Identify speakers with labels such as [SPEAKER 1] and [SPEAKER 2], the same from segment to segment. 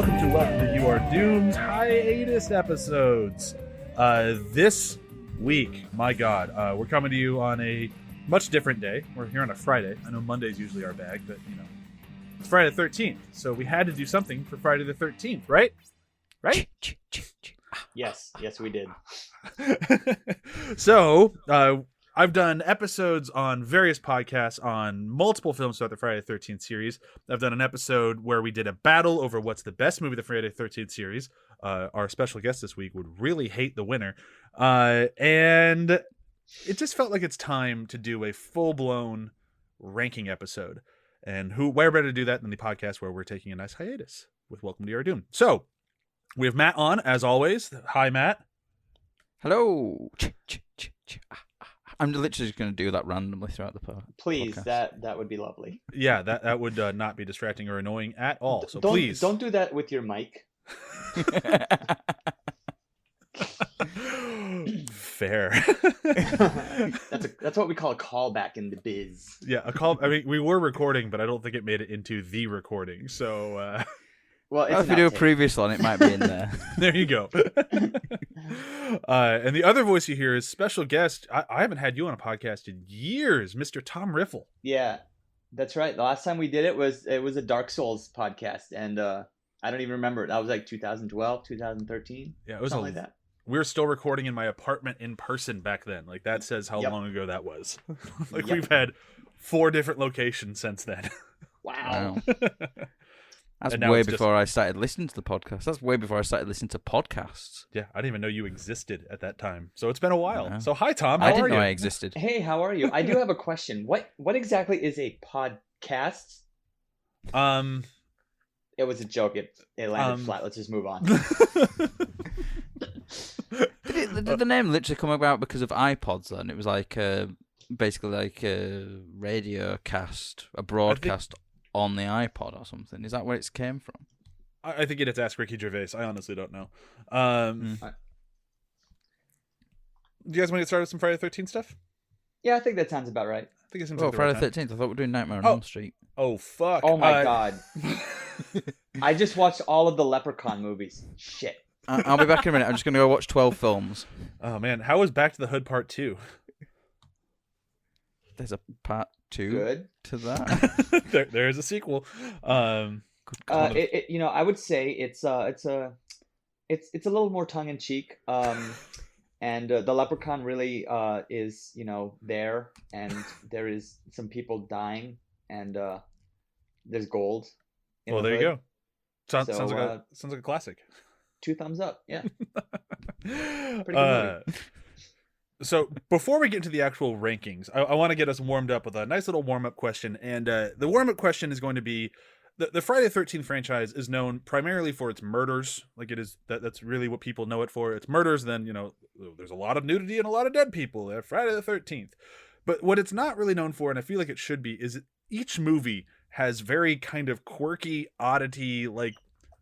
[SPEAKER 1] Welcome to You Are Doom's hiatus episodes. This week, my God, we're coming to you on a much different day. We're here on a Friday. I know Monday's usually our bag, but you know, it's Friday the 13th, so we had to do something for Friday the 13th, right? Right?
[SPEAKER 2] Yes, we did.
[SPEAKER 1] So, I've done episodes on various podcasts on multiple films throughout the Friday the 13th series. I've done an episode where we did a battle over what's the best movie of the Friday the 13th series. Our special guest this week would really hate the winner. And it just felt like it's time to do a full-blown ranking episode. And where better to do that than the podcast where we're taking a nice hiatus with Welcome to Your Doom. So, we have Matt on, as always. Hi, Matt.
[SPEAKER 3] Hello. I'm literally just going to do that randomly throughout the podcast.
[SPEAKER 2] Please, that would be lovely.
[SPEAKER 1] Yeah, that would not be distracting or annoying at all. So please.
[SPEAKER 2] Don't do that with your mic.
[SPEAKER 1] Fair.
[SPEAKER 2] That's what we call a callback in the biz.
[SPEAKER 1] Yeah, a call. I mean, we were recording, but I don't think it made it into the recording. So,
[SPEAKER 2] well,
[SPEAKER 3] if we do a previous one, it might be in there.
[SPEAKER 1] There you go. And the other voice you hear is special guest. I haven't had you on a podcast in years, Mr. Tom Riffel.
[SPEAKER 2] Yeah, that's right. The last time we did it was a Dark Souls podcast, and I don't even remember. That was like 2012, 2013.
[SPEAKER 1] Yeah, it was
[SPEAKER 2] something like that.
[SPEAKER 1] We were still recording in my apartment in person back then. Like that says how long ago that was. We've had 4 different locations since then.
[SPEAKER 2] Wow.
[SPEAKER 3] That's way before I started listening to the podcast. That's way before I started listening to podcasts.
[SPEAKER 1] Yeah, I didn't even know you existed at that time. So it's been a while.
[SPEAKER 3] Yeah.
[SPEAKER 1] So hi, Tom.
[SPEAKER 3] I didn't know I existed.
[SPEAKER 2] Hey, how are you? I do have a question. What exactly is a podcast? It was a joke. It landed flat. Let's just move on.
[SPEAKER 3] Did the name literally come about because of iPods then? It was like basically like a radio cast, a broadcast on the iPod or something. Is that where it came from?
[SPEAKER 1] I think it's Ask Ricky Gervais. I honestly don't know. Do you guys want to get started with some Friday the 13th stuff?
[SPEAKER 2] Yeah, I think that sounds about right.
[SPEAKER 1] I think it seems
[SPEAKER 3] like
[SPEAKER 1] Friday
[SPEAKER 3] the 13th. I thought we were doing Nightmare on Elm Street.
[SPEAKER 1] Oh, fuck.
[SPEAKER 2] Oh, my God. I just watched all of the Leprechaun movies. Shit.
[SPEAKER 3] I'll be back in a minute. I'm just going to go watch 12 films.
[SPEAKER 1] Oh, man. How was Back to the Hood Part 2?
[SPEAKER 3] There's a part 2
[SPEAKER 2] Good.
[SPEAKER 3] to that.
[SPEAKER 1] there is a sequel.
[SPEAKER 2] I would say it's a little more tongue in cheek. And the Leprechaun really is there, and there is some people dying, and there's gold.
[SPEAKER 1] Well, there you go. Sounds like a classic.
[SPEAKER 2] 2 thumbs up. Yeah. Pretty good movie.
[SPEAKER 1] So before we get into the actual rankings, I want to get us warmed up with a nice little warm-up question. And the warm-up question is going to be, the Friday the 13th franchise is known primarily for its murders. Like it is, that's really what people know it for. It's murders. Then, there's a lot of nudity and a lot of dead people at Friday the 13th. But what it's not really known for, and I feel like it should be, is each movie has very kind of quirky, oddity, like,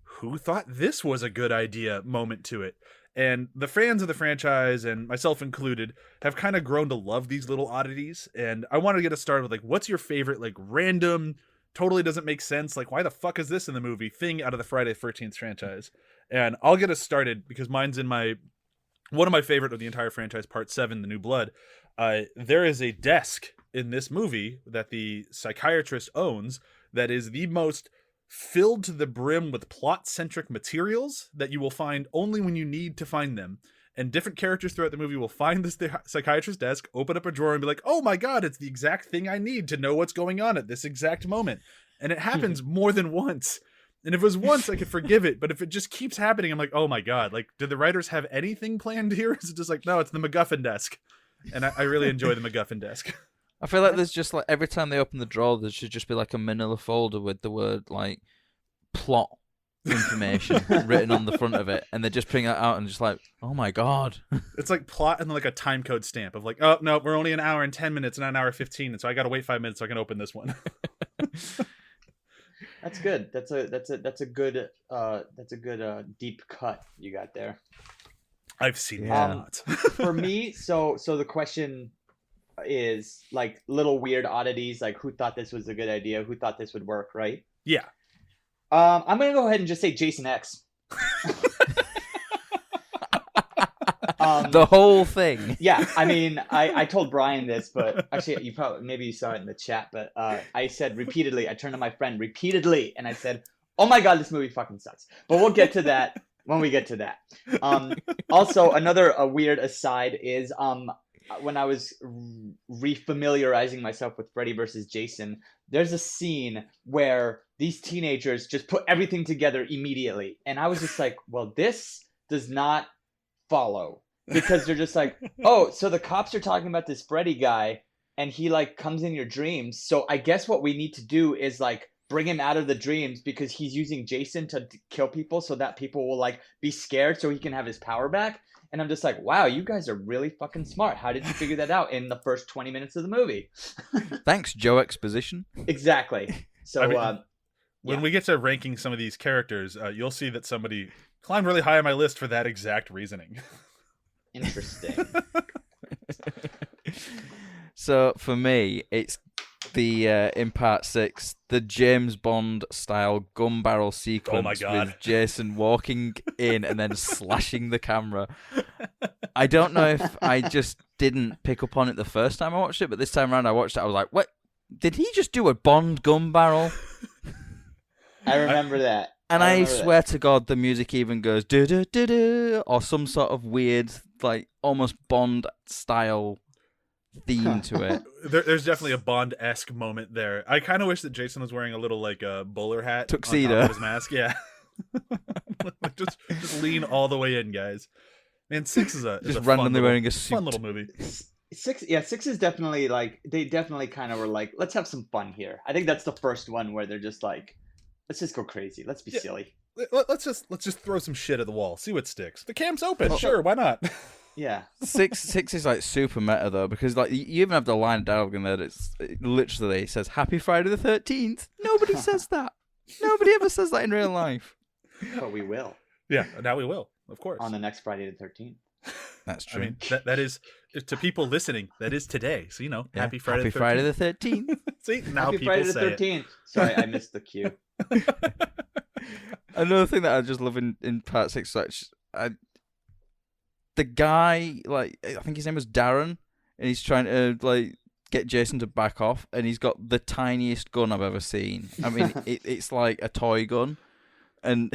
[SPEAKER 1] who thought this was a good idea moment to it. And the fans of the franchise, and myself included, have kind of grown to love these little oddities. And I wanted to get us started with, like, what's your favorite, like, random, totally doesn't make sense, like, why the fuck is this in the movie thing out of the Friday the 13th franchise? And I'll get us started because mine's in one of my favorite of the entire franchise, Part 7, The New Blood. There is a desk in this movie that the psychiatrist owns that is the most filled to the brim with plot-centric materials that you will find only when you need to find them. And different characters throughout the movie will find this psychiatrist's desk, open up a drawer, and be like, oh my God, it's the exact thing I need to know what's going on at this exact moment. And it happens more than once. And if it was once, I could forgive it. But if it just keeps happening, I'm like, oh my God, like, did the writers have anything planned here? Is it just like, no, it's the MacGuffin desk. And I really enjoy the MacGuffin desk.
[SPEAKER 3] I feel like there's just like every time they open the drawer, there should just be like a manila folder with the word like plot information written on the front of it, and they just bring it out and just like, oh my God.
[SPEAKER 1] It's like plot and like a time code stamp of like, oh no, we're only an hour and 10 minutes, not an hour and 15, and so I got to wait 5 minutes so I can open this one.
[SPEAKER 2] That's good. That's a good deep cut you got there.
[SPEAKER 1] I've seen that.
[SPEAKER 2] For me, so the question is like little weird oddities, like who thought this was a good idea, who thought this would work, right?
[SPEAKER 1] Yeah.
[SPEAKER 2] I'm gonna go ahead and just say Jason X.
[SPEAKER 3] The whole thing.
[SPEAKER 2] Yeah, I mean, I told Bryan this, but actually, maybe you saw it in the chat, but I said repeatedly, I turned to my friend repeatedly, and I said, "Oh my god, this movie fucking sucks." But we'll get to that when we get to that. Also, another weird aside is when I was refamiliarizing myself with Freddy versus Jason, there's a scene where these teenagers just put everything together immediately, and I was just like, well, this does not follow, because they're just like, oh, so the cops are talking about this Freddy guy, and he like comes in your dreams, so I guess what we need to do is like bring him out of the dreams because he's using Jason to kill people so that people will like be scared so he can have his power back. And I'm just like, wow, you guys are really fucking smart. How did you figure that out in the first 20 minutes of the movie?
[SPEAKER 3] Thanks, Joe Exposition.
[SPEAKER 2] Exactly. So
[SPEAKER 1] I mean, when we get to ranking some of these characters, you'll see that somebody climbed really high on my list for that exact reasoning.
[SPEAKER 2] Interesting.
[SPEAKER 3] So for me, it's the in part 6, the James Bond style gun barrel sequence.
[SPEAKER 1] Oh my God.
[SPEAKER 3] With Jason walking in and then slashing the camera. I don't know if I just didn't pick up on it the first time I watched it, but this time around I watched it, I was like, what? Did he just do a Bond gun barrel?
[SPEAKER 2] I remember that.
[SPEAKER 3] And I swear to God, the music even goes do-do-do-do, or some sort of weird, like almost Bond style theme to it.
[SPEAKER 1] There's definitely a Bond-esque moment there. I kind of wish that Jason was wearing a little like a bowler hat
[SPEAKER 3] Tuxedo
[SPEAKER 1] on top of his mask. Yeah. just lean all the way in, guys. Man, 6 is a
[SPEAKER 3] just
[SPEAKER 1] fun
[SPEAKER 3] randomly
[SPEAKER 1] little,
[SPEAKER 3] wearing a suit.
[SPEAKER 1] fun little movie.
[SPEAKER 2] 6 is definitely like, they definitely kind of were like, let's have some fun here. I think that's the first one where they're just like, let's just go crazy. Let's be silly.
[SPEAKER 1] Let's just throw some shit at the wall. See what sticks. The cam's open. Sure, why not?
[SPEAKER 2] Yeah.
[SPEAKER 3] 6 is like super meta though, because like you even have the line of dialogue in there that's literally says Happy Friday the 13th. Nobody says that. Nobody ever says that in real life.
[SPEAKER 2] But we will.
[SPEAKER 1] Yeah, now we will, of course.
[SPEAKER 2] On the next Friday the 13th.
[SPEAKER 3] That's true.
[SPEAKER 1] I mean, that is, to people listening, that is today. So, you know,
[SPEAKER 3] Yeah.
[SPEAKER 1] Happy Friday
[SPEAKER 3] Happy
[SPEAKER 1] the 13th.
[SPEAKER 3] Friday the 13th.
[SPEAKER 1] See, now
[SPEAKER 2] Happy
[SPEAKER 1] people
[SPEAKER 2] Friday the
[SPEAKER 1] say
[SPEAKER 2] 13th. Sorry, I missed the cue.
[SPEAKER 3] Another thing that I just love in part 6, the guy, like, I think his name was Darren, and he's trying to like get Jason to back off, and he's got the tiniest gun I've ever seen. I mean, it's like a toy gun, and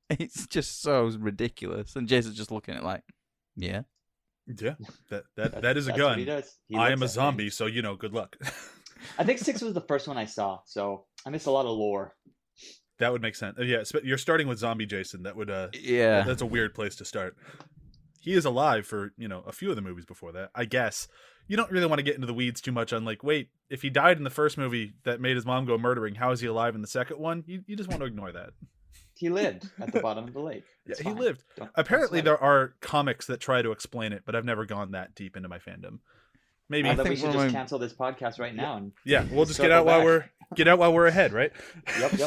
[SPEAKER 3] it's just so ridiculous. And Jason's just looking at it like, yeah.
[SPEAKER 1] Yeah, that is a
[SPEAKER 2] That's
[SPEAKER 1] gun.
[SPEAKER 2] what he does. He
[SPEAKER 1] I
[SPEAKER 2] looks
[SPEAKER 1] am a
[SPEAKER 2] at
[SPEAKER 1] zombie,
[SPEAKER 2] things.
[SPEAKER 1] so, you know, good luck.
[SPEAKER 2] I think 6 was the first one I saw, so I missed a lot of lore.
[SPEAKER 1] That would make sense. Yeah, you're starting with zombie Jason. That would
[SPEAKER 3] Yeah.
[SPEAKER 1] That's a weird place to start. He is alive for, you know, a few of the movies before that. I guess you don't really want to get into the weeds too much on like, wait, if he died in the first movie that made his mom go murdering, how is he alive in the second one? You just want to ignore that.
[SPEAKER 2] He lived at the bottom of the lake.
[SPEAKER 1] Yeah,
[SPEAKER 2] It's
[SPEAKER 1] he
[SPEAKER 2] fine.
[SPEAKER 1] lived.
[SPEAKER 2] Don't
[SPEAKER 1] Apparently,
[SPEAKER 2] sweat.
[SPEAKER 1] there are comics that try to explain it, but I've never gone that deep into my fandom. Maybe.
[SPEAKER 2] Then we
[SPEAKER 3] think
[SPEAKER 2] should
[SPEAKER 3] one
[SPEAKER 2] just
[SPEAKER 3] of my-
[SPEAKER 2] cancel this podcast right now. And
[SPEAKER 1] Yeah, we'll just
[SPEAKER 2] circle
[SPEAKER 1] get out while we're ahead, right?
[SPEAKER 2] Yep.
[SPEAKER 3] I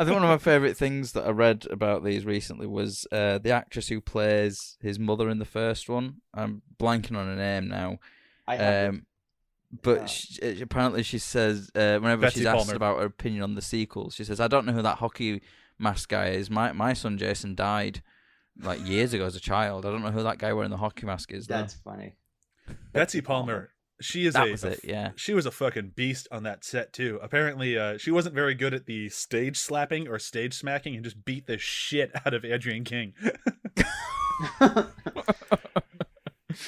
[SPEAKER 3] think one of my favourite things that I read about these recently was the actress who plays his mother in the first one. I'm blanking on her name now.
[SPEAKER 2] I have.
[SPEAKER 3] But apparently she says, whenever
[SPEAKER 1] Betsy
[SPEAKER 3] she's asked
[SPEAKER 1] Palmer.
[SPEAKER 3] about her opinion on the sequels, she says, I don't know who that hockey mask guy is. My son Jason died like years ago as a child. I don't know who that guy wearing the hockey mask is.
[SPEAKER 2] That's funny.
[SPEAKER 1] Betsy Palmer. She is
[SPEAKER 3] That was it, yeah.
[SPEAKER 1] She was a fucking beast on that set too. Apparently, she wasn't very good at the stage slapping or stage smacking, and just beat the shit out of Adrienne King.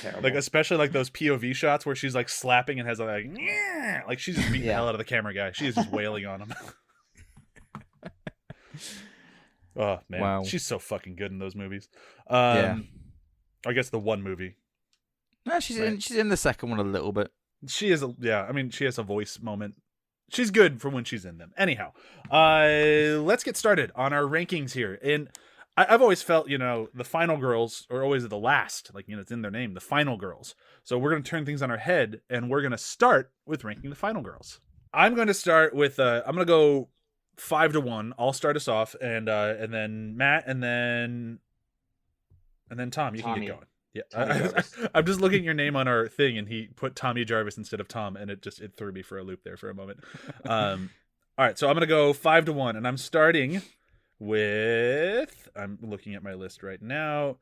[SPEAKER 2] Terrible.
[SPEAKER 1] Like especially like those POV shots where she's like slapping and has like she's just beating the hell out of the camera guy. She is just wailing on him. Oh man,
[SPEAKER 3] Wow.
[SPEAKER 1] she's so fucking good in those movies.
[SPEAKER 3] Yeah.
[SPEAKER 1] I guess the one movie.
[SPEAKER 3] No, she's in the second one a little bit.
[SPEAKER 1] She is I mean, she has a voice moment. She's good for when she's in them. Anyhow, let's get started on our rankings here. And I've always felt, you know, the final girls are always the last. Like, you know, it's in their name, the final girls. So we're going to turn things on our head, and we're going to start with ranking the final girls. I'm going to start with, I'm going to go 5-1. I'll start us off, and then Matt, and then Tom. You can
[SPEAKER 2] Tommy.
[SPEAKER 1] get going. Yeah,
[SPEAKER 2] Tommy Jarvis.
[SPEAKER 1] I'm just looking at your name on our thing, and he put Tommy Jarvis instead of Tom, and it threw me for a loop there for a moment. All All right, so I'm gonna go 5-1, and I'm starting with. I'm looking at my list right now.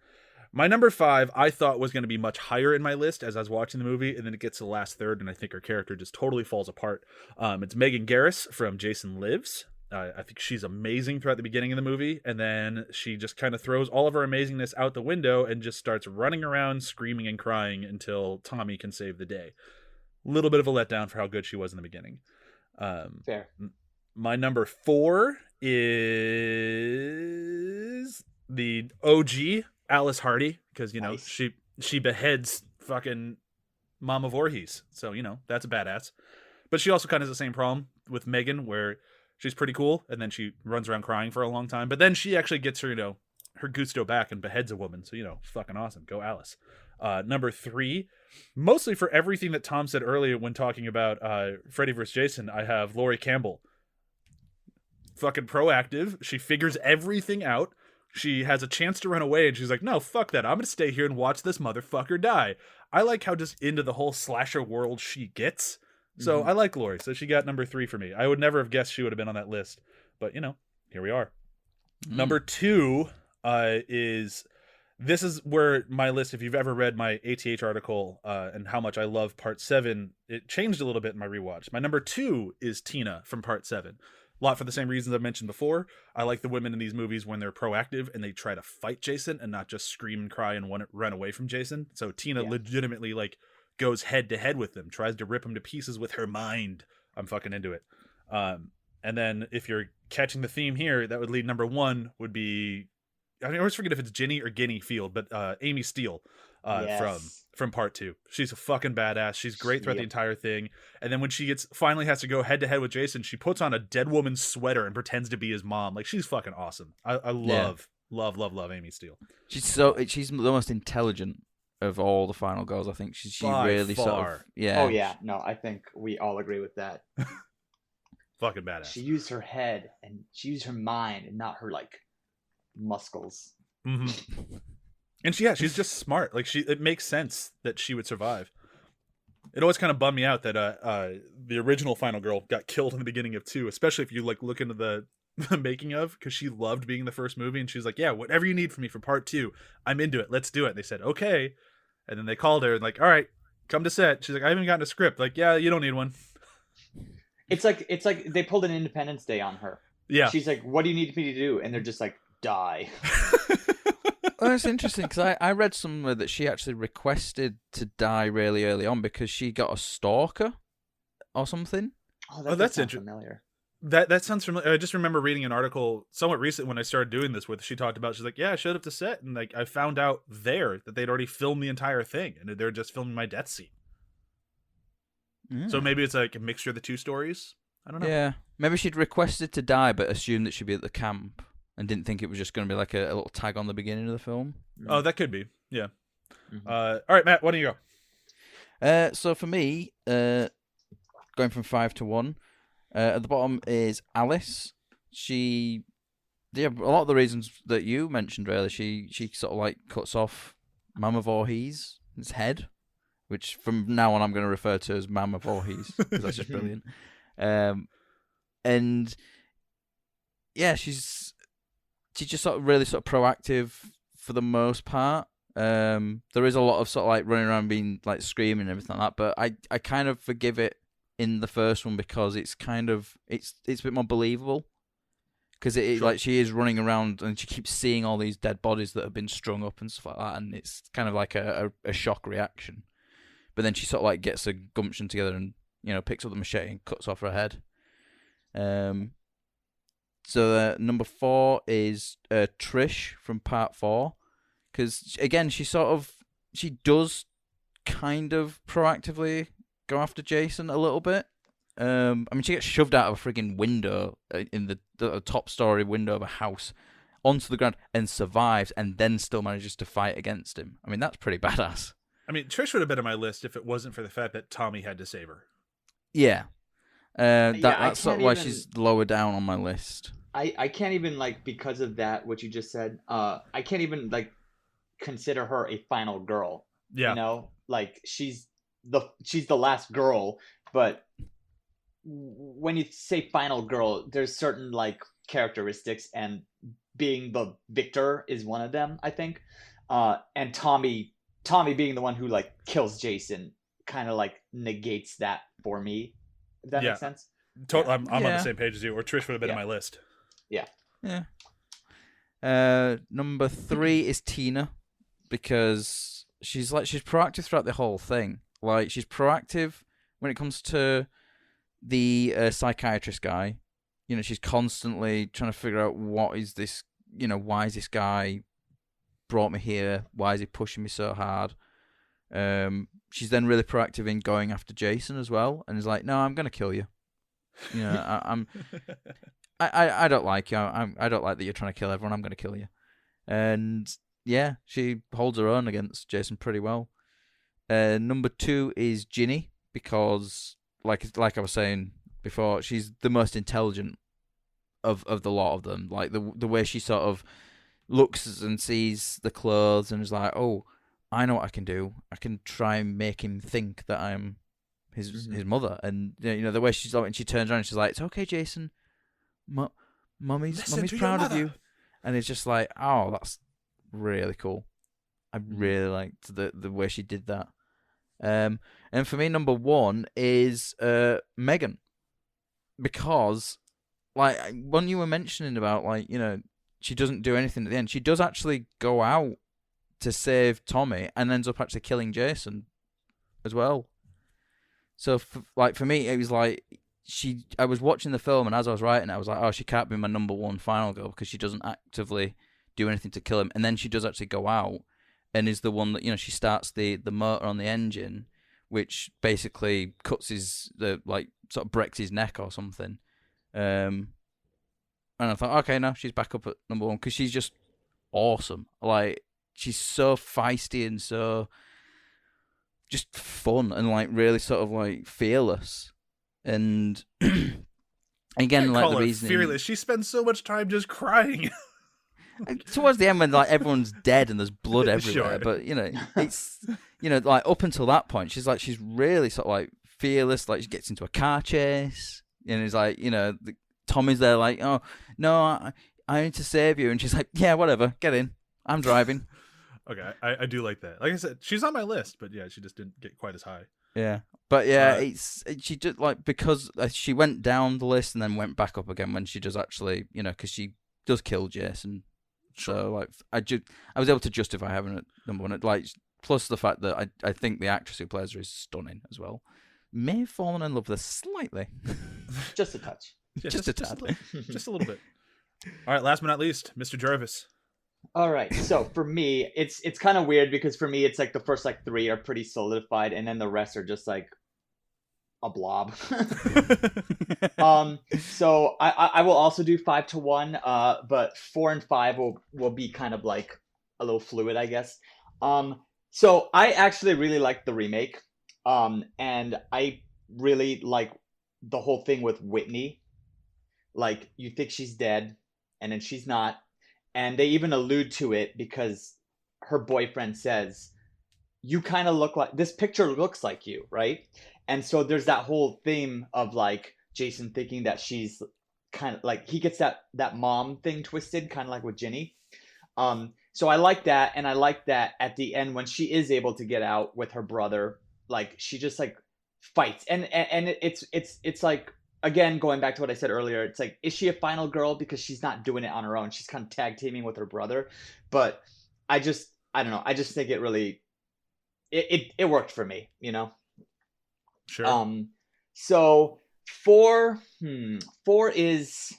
[SPEAKER 1] My number 5, I thought was going to be much higher in my list as I was watching the movie, and then it gets to the last third, and I think her character just totally falls apart. It's Megan Garris from Jason Lives. I think she's amazing throughout the beginning of the movie, and then she just kind of throws all of her amazingness out the window and just starts running around, screaming and crying until Tommy can save the day. A little bit of a letdown for how good she was in the beginning.
[SPEAKER 2] Fair.
[SPEAKER 1] My number 4 is the OG Alice Hardy, because
[SPEAKER 2] Nice.
[SPEAKER 1] she beheads fucking Mama Voorhees, so that's a badass. But she also kind of has the same problem with Megan, where she's pretty cool, and then she runs around crying for a long time. But then she actually gets her her gusto back and beheads a woman. So fucking awesome. Go Alice. Number 3, mostly for everything that Tom said earlier when talking about Freddy vs. Jason, I have Laurie Campbell. Fucking proactive. She figures everything out. She has a chance to run away, and she's like, no, fuck that. I'm going to stay here and watch this motherfucker die. I like how just into the whole slasher world she gets. So I like Laurie. So she got number 3 for me. I would never have guessed she would have been on that list. But, here we are. Number 2 is... This is where my list, if you've ever read my ATH article and how much I love Part 7, it changed a little bit in my rewatch. My number 2 is Tina from Part 7. A lot for the same reasons I mentioned before. I like the women in these movies when they're proactive and they try to fight Jason and not just scream and cry and run away from Jason. So Tina legitimately goes head to head with them, tries to rip him to pieces with her mind. I'm fucking into it. And then if you're catching the theme here, that would lead number 1 would be, I always forget if it's Ginny or Guinea Field, but Amy Steele from Part 2. She's a fucking badass. She's great throughout the entire thing. And then when she finally has to go head to head with Jason, she puts on a dead woman's sweater and pretends to be his mom. Like, she's fucking awesome. I love Amy Steele.
[SPEAKER 3] She's the most intelligent of all the final girls. I think she really
[SPEAKER 1] far.
[SPEAKER 3] sort of
[SPEAKER 2] Oh yeah, no, I think we all agree with that.
[SPEAKER 1] Fucking badass.
[SPEAKER 2] She used her head and she used her mind and not her muscles.
[SPEAKER 1] Mm-hmm. And she's just smart. It makes sense that she would survive. It always kind of bummed me out that the original final girl got killed in the beginning of 2, especially if you look into the making of, because she loved being in the first movie, and she's like, yeah, whatever you need from me for Part 2, I'm into it. Let's do it. And they said, okay. And then they called her and all right, come to set. She's like, I haven't gotten a script. Yeah, you don't need one.
[SPEAKER 2] It's like they pulled an Independence Day on her.
[SPEAKER 1] Yeah.
[SPEAKER 2] She's like, what do you need me to do? And they're just like, die.
[SPEAKER 3] Well, that's interesting, because I read somewhere that she actually requested to die really early on because she got a stalker or something.
[SPEAKER 2] Oh, that's interesting. Familiar.
[SPEAKER 1] That sounds familiar. I just remember reading an article somewhat recent when I started doing this she talked about, she's like, yeah, I showed up to set and I found out there that they'd already filmed the entire thing and they're just filming my death scene. So maybe it's a mixture of the 2 stories. I don't know.
[SPEAKER 3] Yeah, maybe she'd requested to die but assumed that she'd be at the camp and didn't think it was just going to be a little tag on the beginning of the film.
[SPEAKER 1] Oh, that could be. Yeah. Mm-hmm. All right, Matt, why don't you
[SPEAKER 3] go? So for me, going from 5 to 1, at the bottom is Alice. A lot of the reasons that you mentioned, really. She sort of cuts off Mama Voorhees' head, which from now on I'm going to refer to as Mama Voorhees, because that's just brilliant. And yeah, she's just really proactive for the most part. There is a lot of running around being screaming and everything like that, but I kind of forgive it in the first one because it's a bit more believable, because she is running around and she keeps seeing all these dead bodies that have been strung up and stuff like that, and it's kind of a shock reaction. But then she gets a gumption together and picks up the machete and cuts off her head. So number 4 is Trish from Part 4, because again she does kind of proactively go after Jason a little bit. She gets shoved out of a frigging window in the top story window of a house onto the ground and survives, and then still manages to fight against him. That's pretty badass.
[SPEAKER 1] Trish would have been on my list if it wasn't for the fact that Tommy had to save her.
[SPEAKER 3] Yeah. That's why she's lower down on my list.
[SPEAKER 2] I can't even because of that, what you just said, I can't even consider her a final girl.
[SPEAKER 1] Yeah.
[SPEAKER 2] She's the last girl, but when you say final girl, there's certain like characteristics, and being the victor is one of them, I think. And Tommy being the one who like kills Jason kind of like negates that for me. If that makes sense.
[SPEAKER 1] I'm on the same page as you. Or Trish would have been in my list.
[SPEAKER 2] Yeah.
[SPEAKER 3] Number 3 is Tina, because she's proactive throughout the whole thing. Like, she's proactive when it comes to the psychiatrist guy. You know, she's constantly trying to figure out what is this. You know, why is this guy brought me here? Why is he pushing me so hard? She's then really proactive in going after Jason as well, and is like, no, I'm gonna kill you. You know, I don't like you. I don't like that you're trying to kill everyone. I'm gonna kill you. And yeah, she holds her own against Jason pretty well. Number 2 is Ginny, because like I was saying before, she's the most intelligent of the lot of them. Like the way she sort of looks and sees the clothes and is like, oh, I know what I can do. I can try and make him think that I'm his mother. And you know the way she's like, and she turns around and she's like, it's okay, Jason. Mummy's proud of you. And it's just like, oh, that's really cool. I really liked the way she did that. And for me, number 1 is Megan, because like when you were mentioning about like, you know, she doesn't do anything at the end. She does actually go out to save Tommy and ends up actually killing Jason as well. So for me, it was like I was watching the film, and as I was writing, I was like, oh, she can't be my number 1 final girl because she doesn't actively do anything to kill him. And then she does actually go out and is the one that, you know, she starts the motor on the engine, which basically cuts sort of breaks his neck or something. And I thought, okay, now she's back up at number 1 because she's just awesome. Like, she's so feisty and so just fun and like really sort of like fearless. And again, like the reason
[SPEAKER 1] fearless, she spends so much time just crying.
[SPEAKER 3] Towards the end, when like everyone's dead and there's blood everywhere, sure. But you know, it's, you know, like up until that point, she's really sort of like fearless. Like, she gets into a car chase, and it's like, you know, Tommy's there like, oh no, I need to save you, and she's like, yeah, whatever, get in, I'm driving.
[SPEAKER 1] Okay, I do like that. Like I said, she's on my list, but yeah, she just didn't get quite as high.
[SPEAKER 3] Yeah, but yeah, she did like, because she went down the list and then went back up again when she does actually, you know, because she does kill Jason. Sure. So like, I was able to justify having it number 1. Like, plus the fact that I think the actress who plays her is stunning as well. May have fallen in love with her slightly,
[SPEAKER 2] just a touch,
[SPEAKER 3] just a tad,
[SPEAKER 1] just a little bit. All right, last but not least, Mr. Jarvis.
[SPEAKER 2] All right, so for me, it's kind of weird because for me, it's like the first like 3 are pretty solidified, and then the rest are just like a blob. So I will also do 5 to 1, but 4 and 5 will be kind of like a little fluid, I guess. So I actually really like the remake, and I really like the whole thing with Whitney. Like, you think she's dead, and then she's not. And they even allude to it because her boyfriend says, you kind of look like, this picture looks like you, right? And so there's that whole theme of like Jason thinking that she's kind of like, he gets that mom thing twisted, kind of like with Ginny. So I like that. And I like that at the end when she is able to get out with her brother, like she just like fights. And it's like, again, going back to what I said earlier, it's like, is she a final girl? Because she's not doing it on her own. She's kind of tag teaming with her brother. But I don't know. I just think it really, it worked for me, you know?
[SPEAKER 1] Sure.
[SPEAKER 2] So 4 is,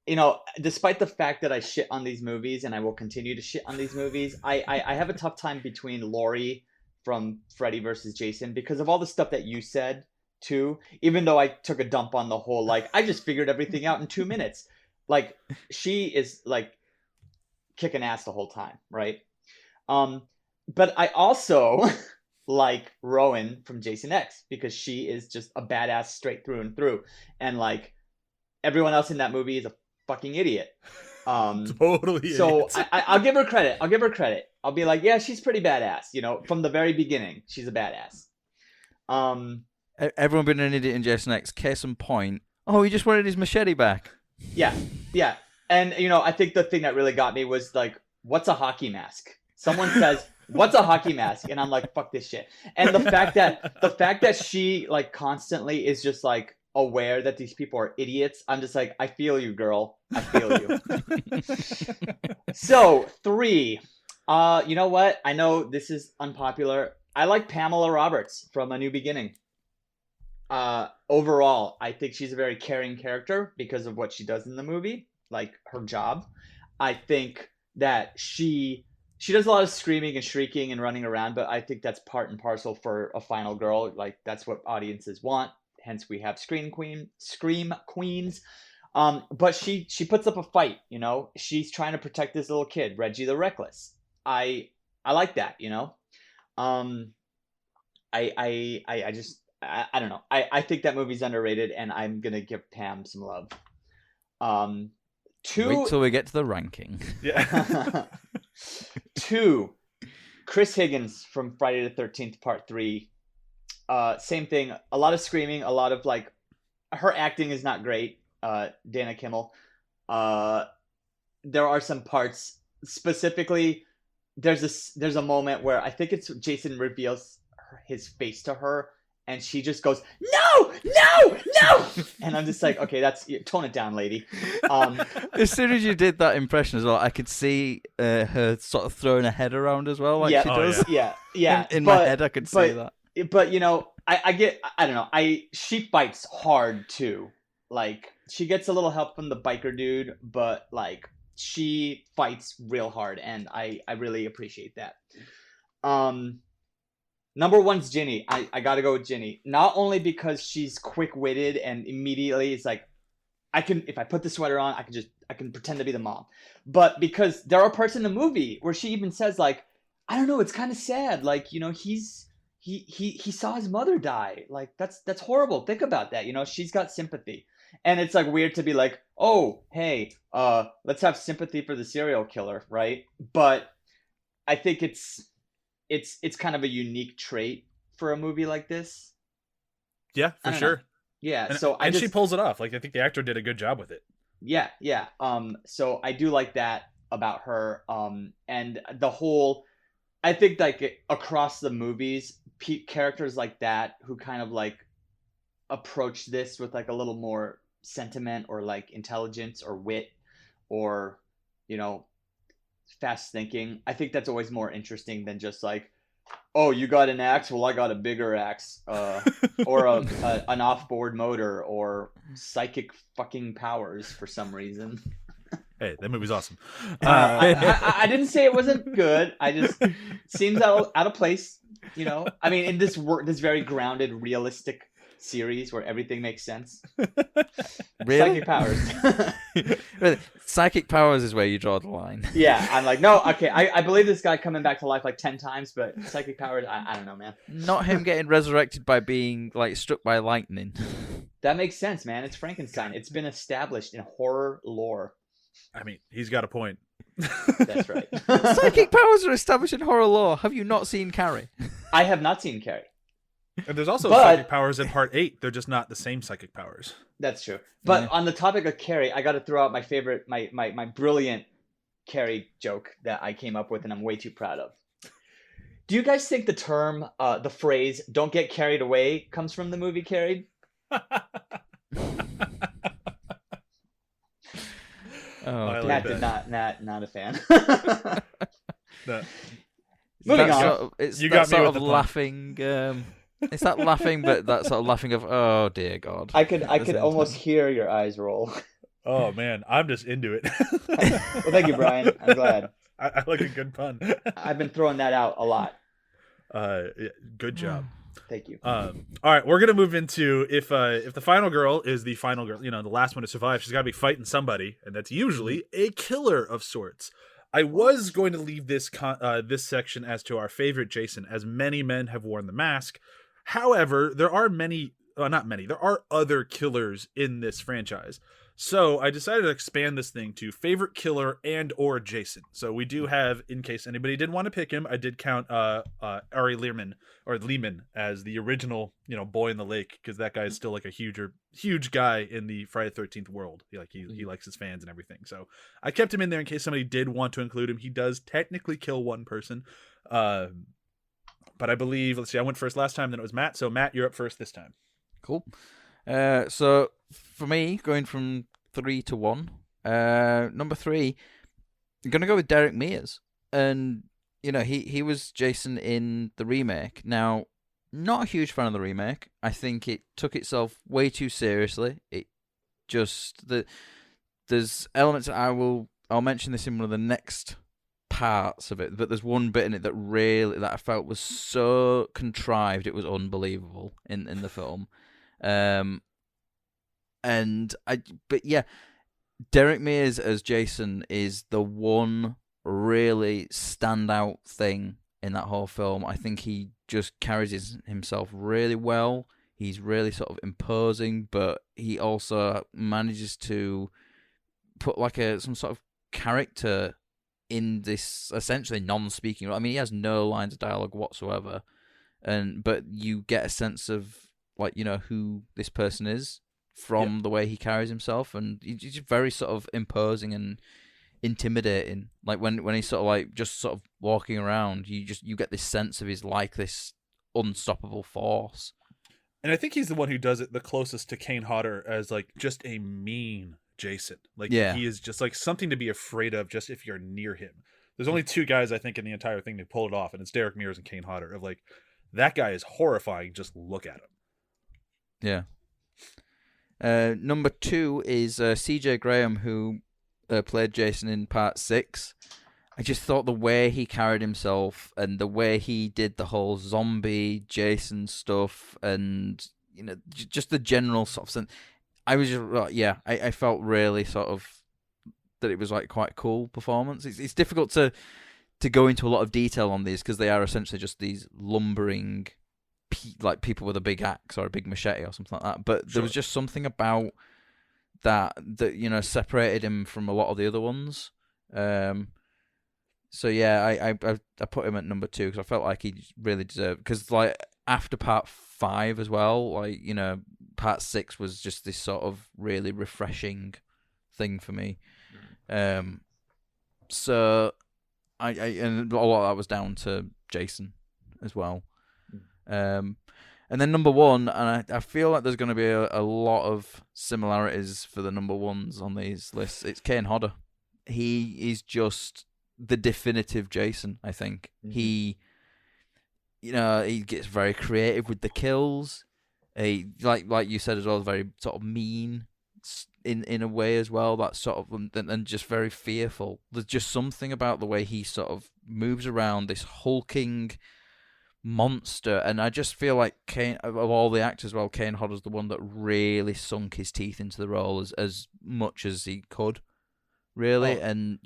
[SPEAKER 2] you know, despite the fact that I shit on these movies and I will continue to shit on these movies, I have a tough time between Laurie from Freddy versus Jason because of all the stuff that you said too, even though I took a dump on the whole, like, I just figured everything out in 2 minutes. Like, she is like kicking ass the whole time, right? But I also like Rowan from Jason X because she is just a badass straight through and through, and like everyone else in that movie is a fucking idiot.
[SPEAKER 1] Totally.
[SPEAKER 2] So I'll give her credit. I'll be like, yeah, she's pretty badass. You know, from the very beginning, she's a badass.
[SPEAKER 3] Everyone been an idiot in Jason X. Case in point. Oh, he just wanted his machete back.
[SPEAKER 2] Yeah. And, I think the thing that really got me was like, what's a hockey mask? Someone says, what's a hockey mask? And I'm like, fuck this shit. And the fact that she like constantly is just like aware that these people are idiots. I'm just like, I feel you, girl. I feel you. So 3, you know what? I know this is unpopular. I like Pamela Roberts from A New Beginning. Overall, I think she's a very caring character because of what she does in the movie, like her job. I think that she does a lot of screaming and shrieking and running around, but I think that's part and parcel for a final girl. Like that's what audiences want. Hence, we have scream queens. But she puts up a fight. She's trying to protect this little kid, Reggie the Reckless. I like that. I don't know. I think that movie's underrated, and I'm gonna give Pam some love. 2.
[SPEAKER 3] Wait till we get to the ranking.
[SPEAKER 1] Yeah.
[SPEAKER 2] 2. Chris Higgins from Friday the 13th Part 3. Same thing. A lot of screaming. A lot of like, her acting is not great. Dana Kimmel. There are some parts specifically. There's a moment where I think it's Jason reveals his face to her. And she just goes, no! And I'm just like, okay, tone it down, lady.
[SPEAKER 3] As soon as you did that impression as well, I could see her sort of throwing her head around as well, like she does.
[SPEAKER 2] Yeah.
[SPEAKER 3] In my head, I could see that.
[SPEAKER 2] But I don't know. She fights hard too. Like she gets a little help from the biker dude, but like she fights real hard, and I really appreciate that. Number 1's Ginny. I gotta go with Ginny. Not only because she's quick-witted and immediately it's like, if I put the sweater on, I can pretend to be the mom. But because there are parts in the movie where she even says like, I don't know, it's kind of sad. Like, he saw his mother die. Like that's horrible. Think about that. She's got sympathy. And it's like weird to be like, oh, hey, let's have sympathy for the serial killer, right? But I think it's kind of a unique trait for a movie like this.
[SPEAKER 1] Yeah, for sure.
[SPEAKER 2] Know. Yeah,
[SPEAKER 1] and she pulls it off. Like I think the actor did a good job with it.
[SPEAKER 2] Yeah. So I do like that about her. And the whole, I think like across the movies, characters like that who kind of like approach this with like a little more sentiment or like intelligence or wit or fast thinking. I think that's always more interesting than just like, oh, you got an axe, well I got a bigger axe, or an off-board motor or psychic fucking powers for some reason.
[SPEAKER 1] Hey, that movie's awesome.
[SPEAKER 2] I didn't say it wasn't good. I just seems out of place. I mean, in this very grounded, realistic series where everything makes sense.
[SPEAKER 3] Really?
[SPEAKER 2] Psychic powers.
[SPEAKER 3] Really? Psychic powers is where you draw the line.
[SPEAKER 2] Yeah, I'm like, no, okay, I believe this guy coming back to life like 10 times, but psychic powers, I don't know, man.
[SPEAKER 3] Not him getting resurrected by being like struck by lightning.
[SPEAKER 2] That makes sense, man. It's Frankenstein. It's been established in horror lore.
[SPEAKER 1] I mean, he's got a point.
[SPEAKER 2] That's right.
[SPEAKER 3] Psychic powers are established in horror lore. Have you not seen Carrie?
[SPEAKER 2] I have not seen Carrie.
[SPEAKER 1] And there's also psychic powers in Part 8. They're just not the same psychic powers.
[SPEAKER 2] That's true. But on the topic of Carrie, I got to throw out my favorite, my brilliant Carrie joke that I came up with and I'm way too proud of. Do you guys think the term, the phrase, don't get carried away comes from the movie Carried? Matt did not a fan.
[SPEAKER 1] No.
[SPEAKER 2] Moving on.
[SPEAKER 3] It's
[SPEAKER 1] you
[SPEAKER 3] that
[SPEAKER 1] got me
[SPEAKER 3] sort
[SPEAKER 1] with
[SPEAKER 3] of
[SPEAKER 1] the
[SPEAKER 3] laughing. It's that laughing, but that sort of laughing of, oh dear God.
[SPEAKER 2] I could almost hear your eyes roll.
[SPEAKER 1] Oh man, I'm just into it.
[SPEAKER 2] Well, thank you, Brian. I'm glad.
[SPEAKER 1] I like a good pun.
[SPEAKER 2] I've been throwing that out a lot.
[SPEAKER 1] Yeah, good job.
[SPEAKER 2] Thank you.
[SPEAKER 1] All right, we're gonna move into if the final girl is the final girl, the last one to survive, she's got to be fighting somebody, and that's usually a killer of sorts. I was going to leave this this section as to our favorite Jason, as many men have worn the mask. However, there are there are other killers in this franchise. So I decided to expand this thing to favorite killer and or Jason. So we do have, in case anybody did want to pick him, I did count Ari Lehman as the original, boy in the lake, because that guy is still like a huge guy in the Friday the 13th world. He likes his fans and everything. So I kept him in there in case somebody did want to include him. He does technically kill one person. But I believe, let's see, I went first last time, then it was Matt. So Matt, you're up first this time.
[SPEAKER 3] Cool. So for me, going from 3 to 1, number 3, I'm gonna go with Derek Mears, and he was Jason in the remake. Now, not a huge fan of the remake. I think it took itself way too seriously. It just there's elements I'll mention this in one of the next parts of it, but there's one bit in it that I felt was so contrived it was unbelievable in the film. But yeah, Derek Mears as Jason is the one really standout thing in that whole film. I think he just carries himself really well. He's really sort of imposing, but he also manages to put like some sort of character in this essentially non-speaking. I mean, he has no lines of dialogue whatsoever, but you get a sense of who this person is from the way he carries himself, and he's very sort of imposing and intimidating. Like when he's sort of just sort of walking around, you get this sense of he's like this unstoppable force.
[SPEAKER 1] And I think he's the one who does it the closest to Kane Hodder as just a mean Jason. He is just something to be afraid of just if you're near him. There's only two guys I think in the entire thing to pull it off, and it's Derek Mears and Kane Hodder. Of that guy is horrifying. Just look at him.
[SPEAKER 3] Yeah. Number 2 is CJ Graham, who played Jason in part 6. I just thought the way he carried himself and the way he did the whole zombie Jason stuff, and just the general sort of sense. I was just I felt really sort of that it was quite a cool performance. It's difficult to go into a lot of detail on these because they are essentially just these lumbering people with a big axe or a big machete or something like that. But there was just something about that separated him from a lot of the other ones. So yeah, I put him at number 2 because I felt like he really deserved. Because after part 5 as well, part 6 was just this sort of really refreshing thing for me. So and a lot of that was down to Jason as well. And then number 1, and I feel like there's going to be a lot of similarities for the number 1s on these lists. It's Kane Hodder. He is just the definitive Jason, I think. Mm-hmm. He gets very creative with the kills. He, like you said as well, very sort of mean in a way as well. That sort of and just very fearful. There's just something about the way he sort of moves around, this hulking monster, and I just feel like Kane, of all the actors, Kane Hodder's the one that really sunk his teeth into the role as much as he could, really. And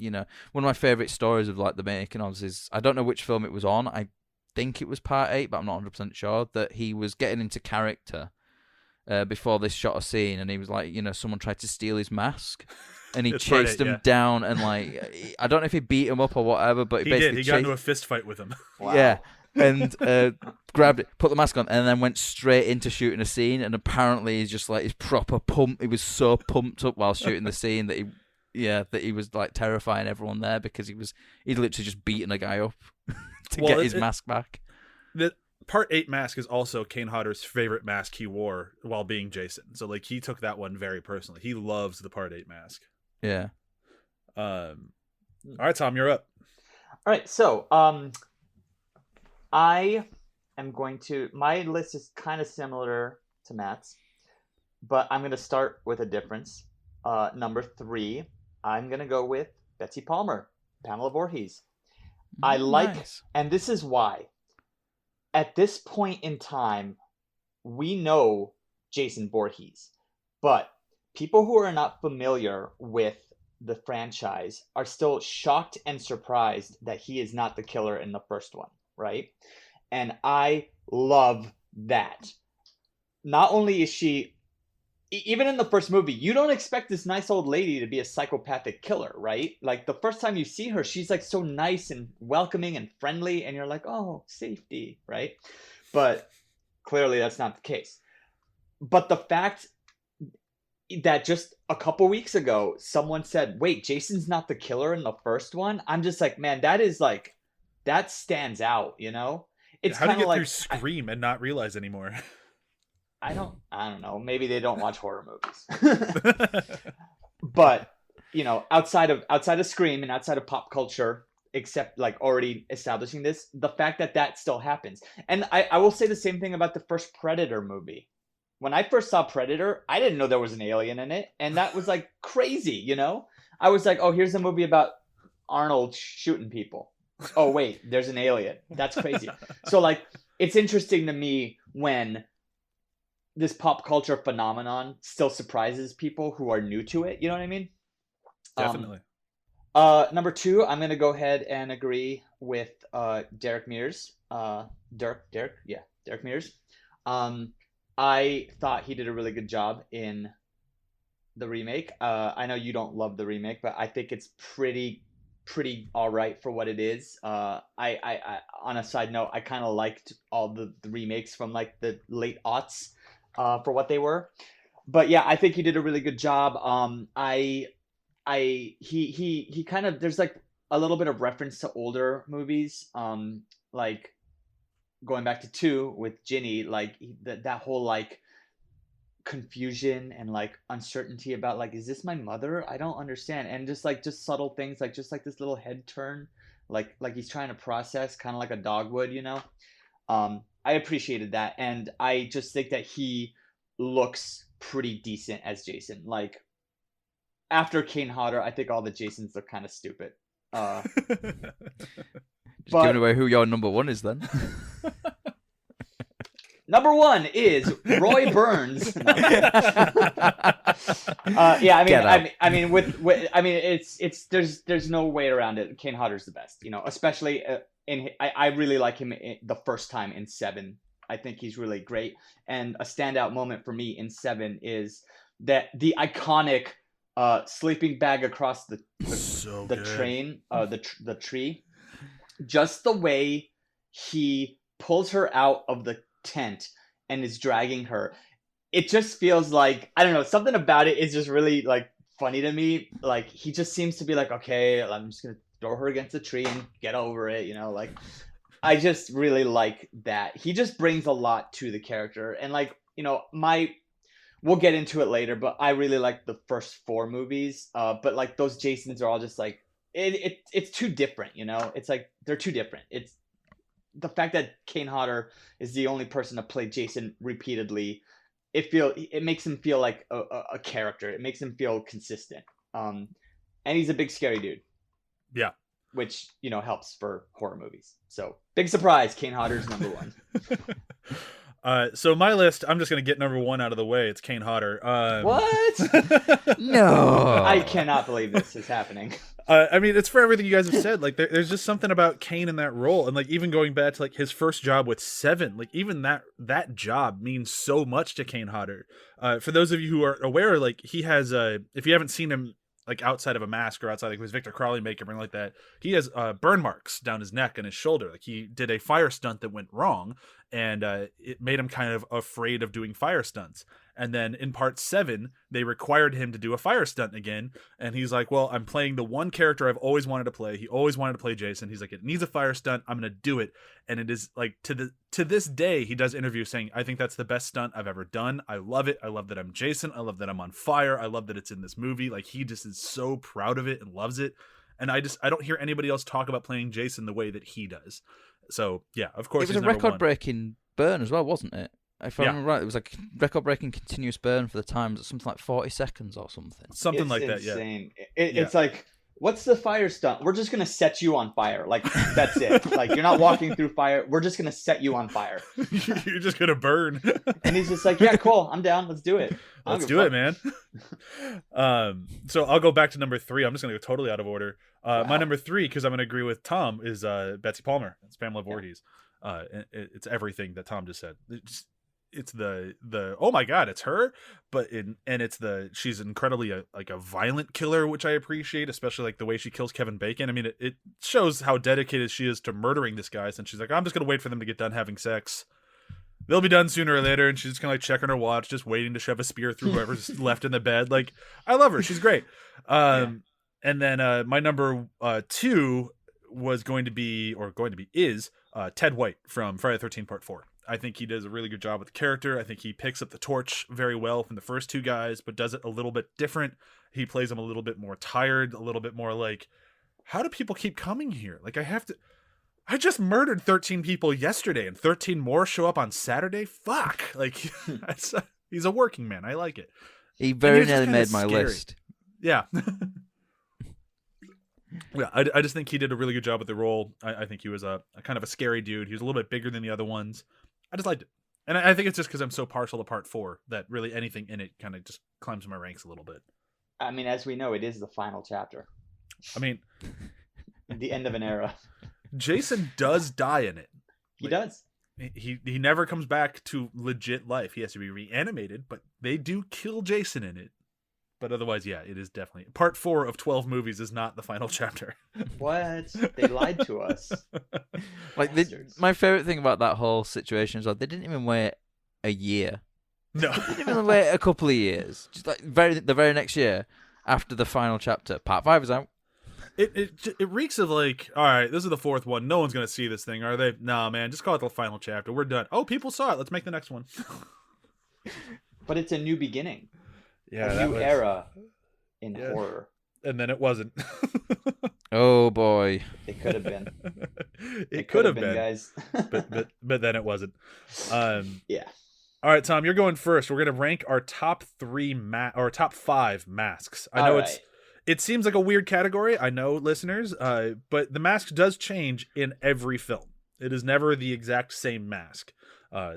[SPEAKER 3] one of my favorite stories of the making of is, I don't know which film it was on. I think it was part 8, but I'm not 100% sure, that he was getting into character before this shot a scene, and he was someone tried to steal his mask. And he chased him down, and I don't know if he beat him up or whatever, but
[SPEAKER 1] he did. He got into a fist fight with him.
[SPEAKER 3] Wow. Yeah. And grabbed it, put the mask on, and then went straight into shooting a scene. And apparently, he's just he's proper pumped. He was so pumped up while shooting the scene that he was terrifying everyone there because he'd literally just beaten a guy up to get his mask back.
[SPEAKER 1] The part 8 mask is also Kane Hodder's favorite mask he wore while being Jason. So he took that one very personally. He loves the part 8 mask.
[SPEAKER 3] Yeah.
[SPEAKER 1] All right, Tom, you're up.
[SPEAKER 2] All right, so I am going to... My list is kind of similar to Matt's, but I'm going to start with a difference. Number 3, I'm going to go with Betsy Palmer, Pamela Voorhees. I like... Nice. And this is why. At this point in time, we know Jason Voorhees, but people who are not familiar with the franchise are still shocked and surprised that he is not the killer in the first one, right? And I love that. Not only is she even in the first movie, you don't expect this nice old lady to be a psychopathic killer, right? Like the first time you see her, she's like so nice and welcoming and friendly, and you're like, oh, safety, right? But clearly that's not the case. But the fact that just a couple weeks ago, someone said, wait, Jason's not the killer in the first one. I'm just like, man, that is like, that stands out, you know? It's
[SPEAKER 1] How do
[SPEAKER 2] kind
[SPEAKER 1] you
[SPEAKER 2] of
[SPEAKER 1] get
[SPEAKER 2] like
[SPEAKER 1] through Scream and not realize anymore?
[SPEAKER 2] I don't know. Maybe they don't watch horror movies. But, you know, outside of Scream and outside of pop culture, except like already establishing this, the fact that that still happens. And I will say the same thing about the first Predator movie. When I first saw Predator, I didn't know there was an alien in it, and that was like crazy, you know? I was like, oh, here's a movie about Arnold shooting people. Oh wait, there's an alien. That's crazy. So like, it's interesting to me when this pop culture phenomenon still surprises people who are new to it. You know what I mean?
[SPEAKER 1] Definitely.
[SPEAKER 2] Number two, I'm gonna go ahead and agree with Derek Mears. Derek Mears. I thought he did a really good job in the remake. I know you don't love the remake, but I think it's pretty all right for what it is. I on a side note, I kind of liked all the remakes from like the late aughts for what they were. But yeah, I think he did a really good job. He kind of, there's like a little bit of reference to older movies, like going back to 2 with Ginny, like that whole like confusion and like uncertainty about like, is this my mother? I don't understand. And just subtle things, like just like this little head turn, like he's trying to process, kind of like a dog would, you know. I appreciated that, and I just think that he looks pretty decent as Jason. Like after Kane Hodder, I think all the Jasons look kind of stupid.
[SPEAKER 3] Just giving away who your number one is then.
[SPEAKER 2] Number one is Roy Burns. No. Yeah, I mean, it's there's no way around it. Kane Hodder's the best, you know. Especially I really like him the first time in 7. I think he's really great. And a standout moment for me in 7 is that the iconic sleeping bag across the train, the tree. Just the way he pulls her out of the tent and is dragging her, it just feels like, I don't know, something about it is just really like funny to me. Like he just seems to be like, okay, I'm just gonna throw her against the tree and get over it, you know. Like I just really like that he just brings a lot to the character. And like, you know, we'll get into it later, but I really like the first 4 movies, but like those Jasons are all just like it's too different, you know. It's like they're too different. It's the fact that Kane Hodder is the only person to play Jason repeatedly. It makes him feel like a character. It makes him feel consistent. And he's a big scary dude.
[SPEAKER 1] Yeah.
[SPEAKER 2] Which, you know, helps for horror movies. So big surprise, Kane Hodder's number 1.
[SPEAKER 1] So my list, I'm just gonna get number 1 out of the way. It's Kane Hodder.
[SPEAKER 2] What?
[SPEAKER 3] No,
[SPEAKER 2] I cannot believe this is happening.
[SPEAKER 1] I mean, it's for everything you guys have said. Like, there's just something about Kane in that role, and like even going back to like his first job with 7, like even that job means so much to Kane Hodder. For those of you who are aware, like he has, if you haven't seen him like outside of a mask or outside like his Victor Crowley makeup or anything like that, he has burn marks down his neck and his shoulder. Like he did a fire stunt that went wrong, and it made him kind of afraid of doing fire stunts. And then in part 7, they required him to do a fire stunt again. And he's like, well, I'm playing the one character I've always wanted to play. He always wanted to play Jason. He's like, it needs a fire stunt. I'm going to do it. And it is like to this day, he does interviews saying, I think that's the best stunt I've ever done. I love it. I love that I'm Jason. I love that I'm on fire. I love that it's in this movie. Like he just is so proud of it and loves it. And I don't hear anybody else talk about playing Jason the way that he does. So yeah, of course.
[SPEAKER 3] It was a record-breaking burn as well, wasn't it? If I remember right, it was like record-breaking continuous burn for the times, something like 40 seconds or something.
[SPEAKER 1] Something like
[SPEAKER 2] insane.
[SPEAKER 1] that,
[SPEAKER 2] yeah. It's like, what's the fire stunt? We're just going to set you on fire. Like, that's it. Like, you're not walking through fire. We're just going to set you on fire.
[SPEAKER 1] You're just going to burn.
[SPEAKER 2] And he's just like, yeah, cool. I'm down. Let's do it.
[SPEAKER 1] Let's do it, man. So I'll go back to number 3. I'm just going to go totally out of order. My number 3, because I'm going to agree with Tom, is Betsy Palmer. It's Pamela Voorhees. It's everything that Tom just said. oh my god, it's her, but she's incredibly like a violent killer, which I appreciate, especially like the way she kills Kevin Bacon. I mean, it shows how dedicated she is to murdering this guy, since she's like, I'm just gonna wait for them to get done having sex. They'll be done sooner or later, and she's just kind of like checking her watch, just waiting to shove a spear through whoever's left in the bed. Like, I love her. She's great. And then my number 2 was is Ted White from Friday the 13th Part 4. I think he does a really good job with the character. I think he picks up the torch very well from the first 2 guys, but does it a little bit different. He plays them a little bit more tired, a little bit more like, how do people keep coming here? Like, I just murdered 13 people yesterday, and 13 more show up on Saturday? Fuck. Like, he's a working man. I like it.
[SPEAKER 3] He very nearly made my list.
[SPEAKER 1] Yeah. Yeah, I just think he did a really good job with the role. I think he was a kind of a scary dude. He was a little bit bigger than the other ones. I just liked it. And I think it's just because I'm so partial to Part 4 that really anything in it kind of just climbs my ranks a little bit.
[SPEAKER 2] I mean, as we know, it is the final chapter.
[SPEAKER 1] I mean...
[SPEAKER 2] the end of an era.
[SPEAKER 1] Jason does die in it.
[SPEAKER 2] He does.
[SPEAKER 1] He never comes back to legit life. He has to be reanimated, but they do kill Jason in it. But otherwise, yeah, it is definitely... Part 4 of 12 movies is not the final chapter.
[SPEAKER 2] What? They lied to us.
[SPEAKER 3] Like, my favorite thing about that whole situation is like they didn't even wait a year.
[SPEAKER 1] No.
[SPEAKER 3] They didn't even wait a couple of years. Just like the very next year, after the final chapter, Part 5 is out.
[SPEAKER 1] It reeks of like, all right, this is the 4th one. No one's going to see this thing, are they? Nah, man, just call it the final chapter. We're done. Oh, people saw it. Let's make the next one.
[SPEAKER 2] But it's a new beginning.
[SPEAKER 1] Yeah,
[SPEAKER 2] a new era in horror.
[SPEAKER 1] And then it wasn't.
[SPEAKER 3] Oh, boy.
[SPEAKER 2] It could have been.
[SPEAKER 1] It could have been,
[SPEAKER 2] guys.
[SPEAKER 1] but then it wasn't.
[SPEAKER 2] Yeah.
[SPEAKER 1] All right, Tom, you're going first. We're going to rank our top 5 masks. I know it seems like a weird category, I know, listeners, but the mask does change in every film. It is never the exact same mask.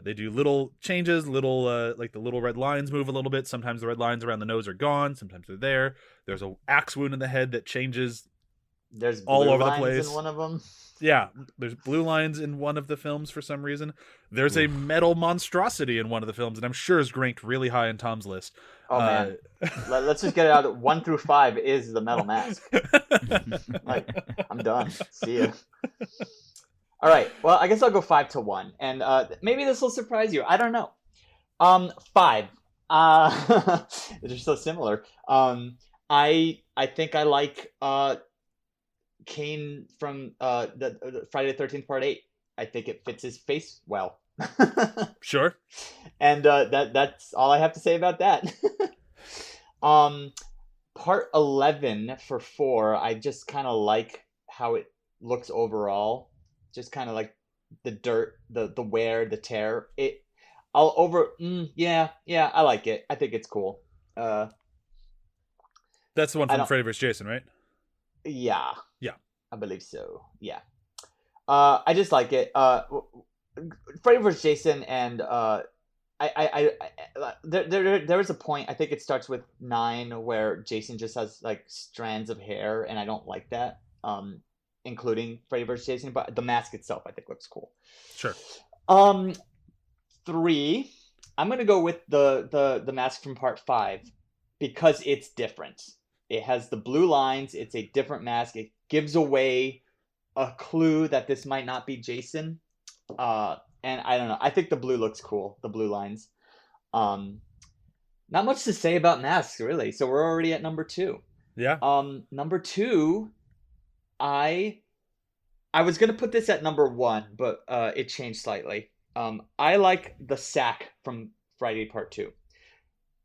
[SPEAKER 1] They do little changes, like the little red lines move a little bit. Sometimes the red lines around the nose are gone. Sometimes they're there. There's a axe wound in the head that changes.
[SPEAKER 2] There's
[SPEAKER 1] all over
[SPEAKER 2] lines
[SPEAKER 1] the place
[SPEAKER 2] in one of them.
[SPEAKER 1] Yeah, there's blue lines in one of the films for some reason. There's a metal monstrosity in one of the films, and I'm sure is ranked really high in Tom's list.
[SPEAKER 2] Oh man, let's just get it out. 1 through 5 is the metal mask. Like, I'm done. See ya. All right. Well, I guess I'll go 5 to 1, and maybe this will surprise you. I don't know. 5. They're so similar. I think I like Kane from the Friday the 13th Part 8. I think it fits his face well.
[SPEAKER 1] Sure.
[SPEAKER 2] And that's all I have to say about that. Part 11 for 4, I just kind of like how it looks overall. Just kind of like the dirt, the wear, the tear. I like it. I think it's cool.
[SPEAKER 1] That's the one from Freddy vs. Jason, right?
[SPEAKER 2] Yeah.
[SPEAKER 1] Yeah.
[SPEAKER 2] I believe so. Yeah. I just like it. Freddy vs. Jason, and there is a point, I think it starts with 9, where Jason just has like strands of hair, and I don't like that. Including Freddy vs. Jason, but the mask itself I think looks cool.
[SPEAKER 1] Sure.
[SPEAKER 2] 3, I'm gonna go with the mask from Part 5 because it's different. It has the blue lines. It's a different mask. It gives away a clue that this might not be Jason. And I don't know. I think the blue looks cool. The blue lines. Not much to say about masks, really. So we're already at number 2.
[SPEAKER 1] Yeah.
[SPEAKER 2] Number 2, I was gonna put this at number 1, but it changed slightly. I like the sack from Friday Part 2,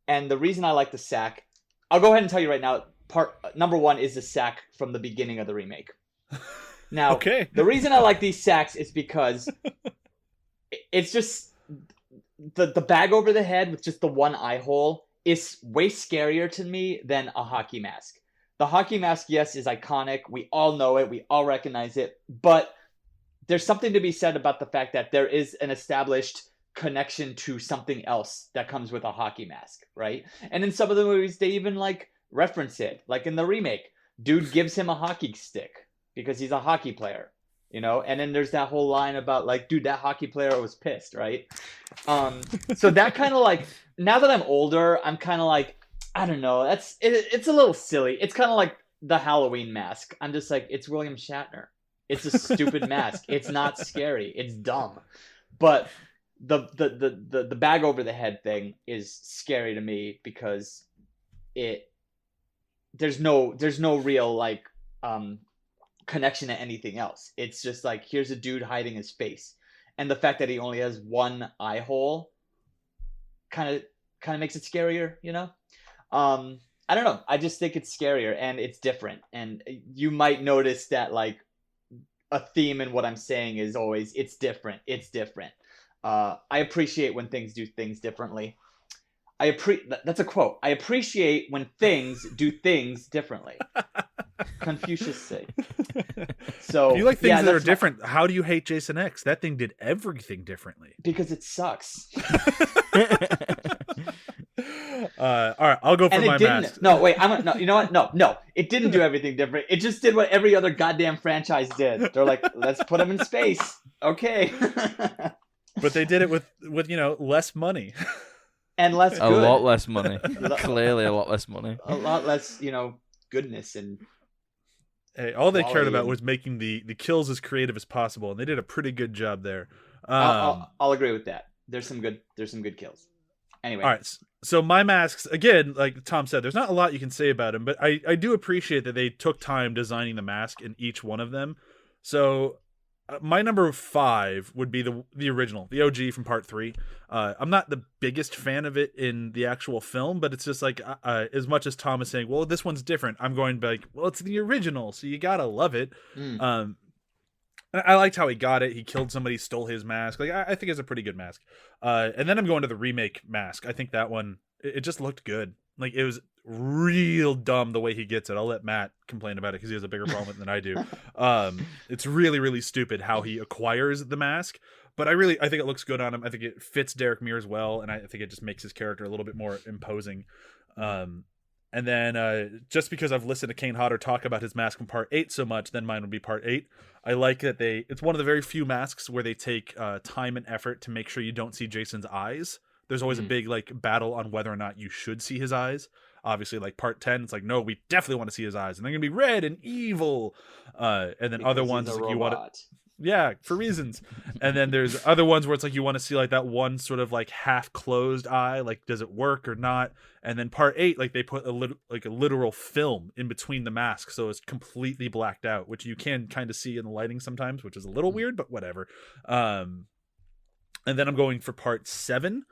[SPEAKER 2] and the reason I like the sack, I'll go ahead and tell you right now. Number 1 is the sack from the beginning of the remake. Now,
[SPEAKER 1] okay.
[SPEAKER 2] The reason I like these sacks is because it's just the bag over the head with just the one eye hole is way scarier to me than a hockey mask. The hockey mask, yes, is iconic. We all know it. We all recognize it. But there's something to be said about the fact that there is an established connection to something else that comes with a hockey mask, right? And in some of the movies, they even like reference it. Like in the remake, dude gives him a hockey stick because he's a hockey player. you know. And then there's that whole line about like, dude, that hockey player was pissed, right? So that kind of like, now that I'm older, I'm kind of like, I don't know, it's a little silly. It's kind of like the Halloween mask. I'm just like, it's William Shatner. It's a stupid mask. It's not scary. It's dumb. But the bag over the head thing is scary to me because there's no real like connection to anything else. It's just like, here's a dude hiding his face, and the fact that he only has one eye hole kind of makes it scarier, you know. I don't know. I just think it's scarier and it's different, and you might notice that like a theme in what I'm saying is always it's different. It's different. I appreciate when things do things differently. That's a quote. I appreciate when things do things differently. Confucius say. So
[SPEAKER 1] if you like things that are different, how do you hate Jason X? That thing did everything differently.
[SPEAKER 2] Because it sucks.
[SPEAKER 1] All right, I'll go for my mask.
[SPEAKER 2] No, wait, no, you know what? No, it didn't do everything different. It just did what every other goddamn franchise did. They're like, let's put him in space. Okay.
[SPEAKER 1] But they did it with less money.
[SPEAKER 2] And less good.
[SPEAKER 3] A lot less money. Clearly a lot less money.
[SPEAKER 2] A lot less, goodness and
[SPEAKER 1] hey, all they cared about was making the kills as creative as possible, and they did a pretty good job there.
[SPEAKER 2] I'll agree with that. There's some good kills. Anyway.
[SPEAKER 1] All right. So my masks, again, like Tom said, there's not a lot you can say about them, but I do appreciate that they took time designing the mask in each one of them. So my number 5 would be the original, the OG from part 3. I'm not the biggest fan of it in the actual film, but it's just like, as much as Tom is saying, well, this one's different, I'm going to be like, well, it's the original, so you gotta love it. I liked how he got it. He killed somebody, stole his mask. Like I think it's a pretty good mask. And then I'm going to the remake mask. I think that one, it just looked good. Like it was real dumb the way he gets it. I'll let Matt complain about it because he has a bigger problem with it than I do. It's really, really stupid how he acquires the mask. But I think it looks good on him. I think it fits Derek Mears well, and I think it just makes his character a little bit more imposing. And then just because I've listened to Kane Hodder talk about his mask in part 8 so much, then mine would be part 8. I like that it's one of the very few masks where they take time and effort to make sure you don't see Jason's eyes. There's always a big like battle on whether or not you should see his eyes. Obviously, like part 10, it's like, no, we definitely want to see his eyes, and they're gonna be red and evil. And then
[SPEAKER 2] because
[SPEAKER 1] other ones
[SPEAKER 2] like,
[SPEAKER 1] you want to. Yeah, for reasons. And then there's other ones where it's like you want to see like that one sort of like half closed eye, like does it work or not? And then part 8, like they put a literal film in between the masks, so it's completely blacked out, which you can kind of see in the lighting sometimes, which is a little weird, but whatever. And then I'm going for part 7,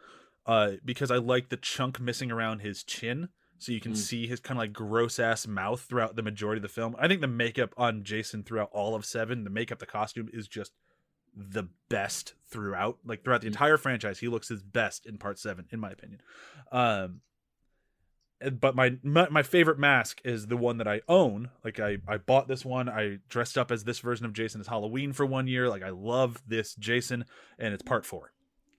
[SPEAKER 1] because I like the chunk missing around his chin. So you can see his kind of like gross ass mouth throughout the majority of the film. I think the makeup on Jason throughout all of 7, the makeup, the costume is just the best throughout. Like throughout the entire franchise, he looks his best in part 7, in my opinion. But my favorite mask is the one that I own. Like I bought this one. I dressed up as this version of Jason as Halloween for 1 year. Like I love this Jason, and it's part 4.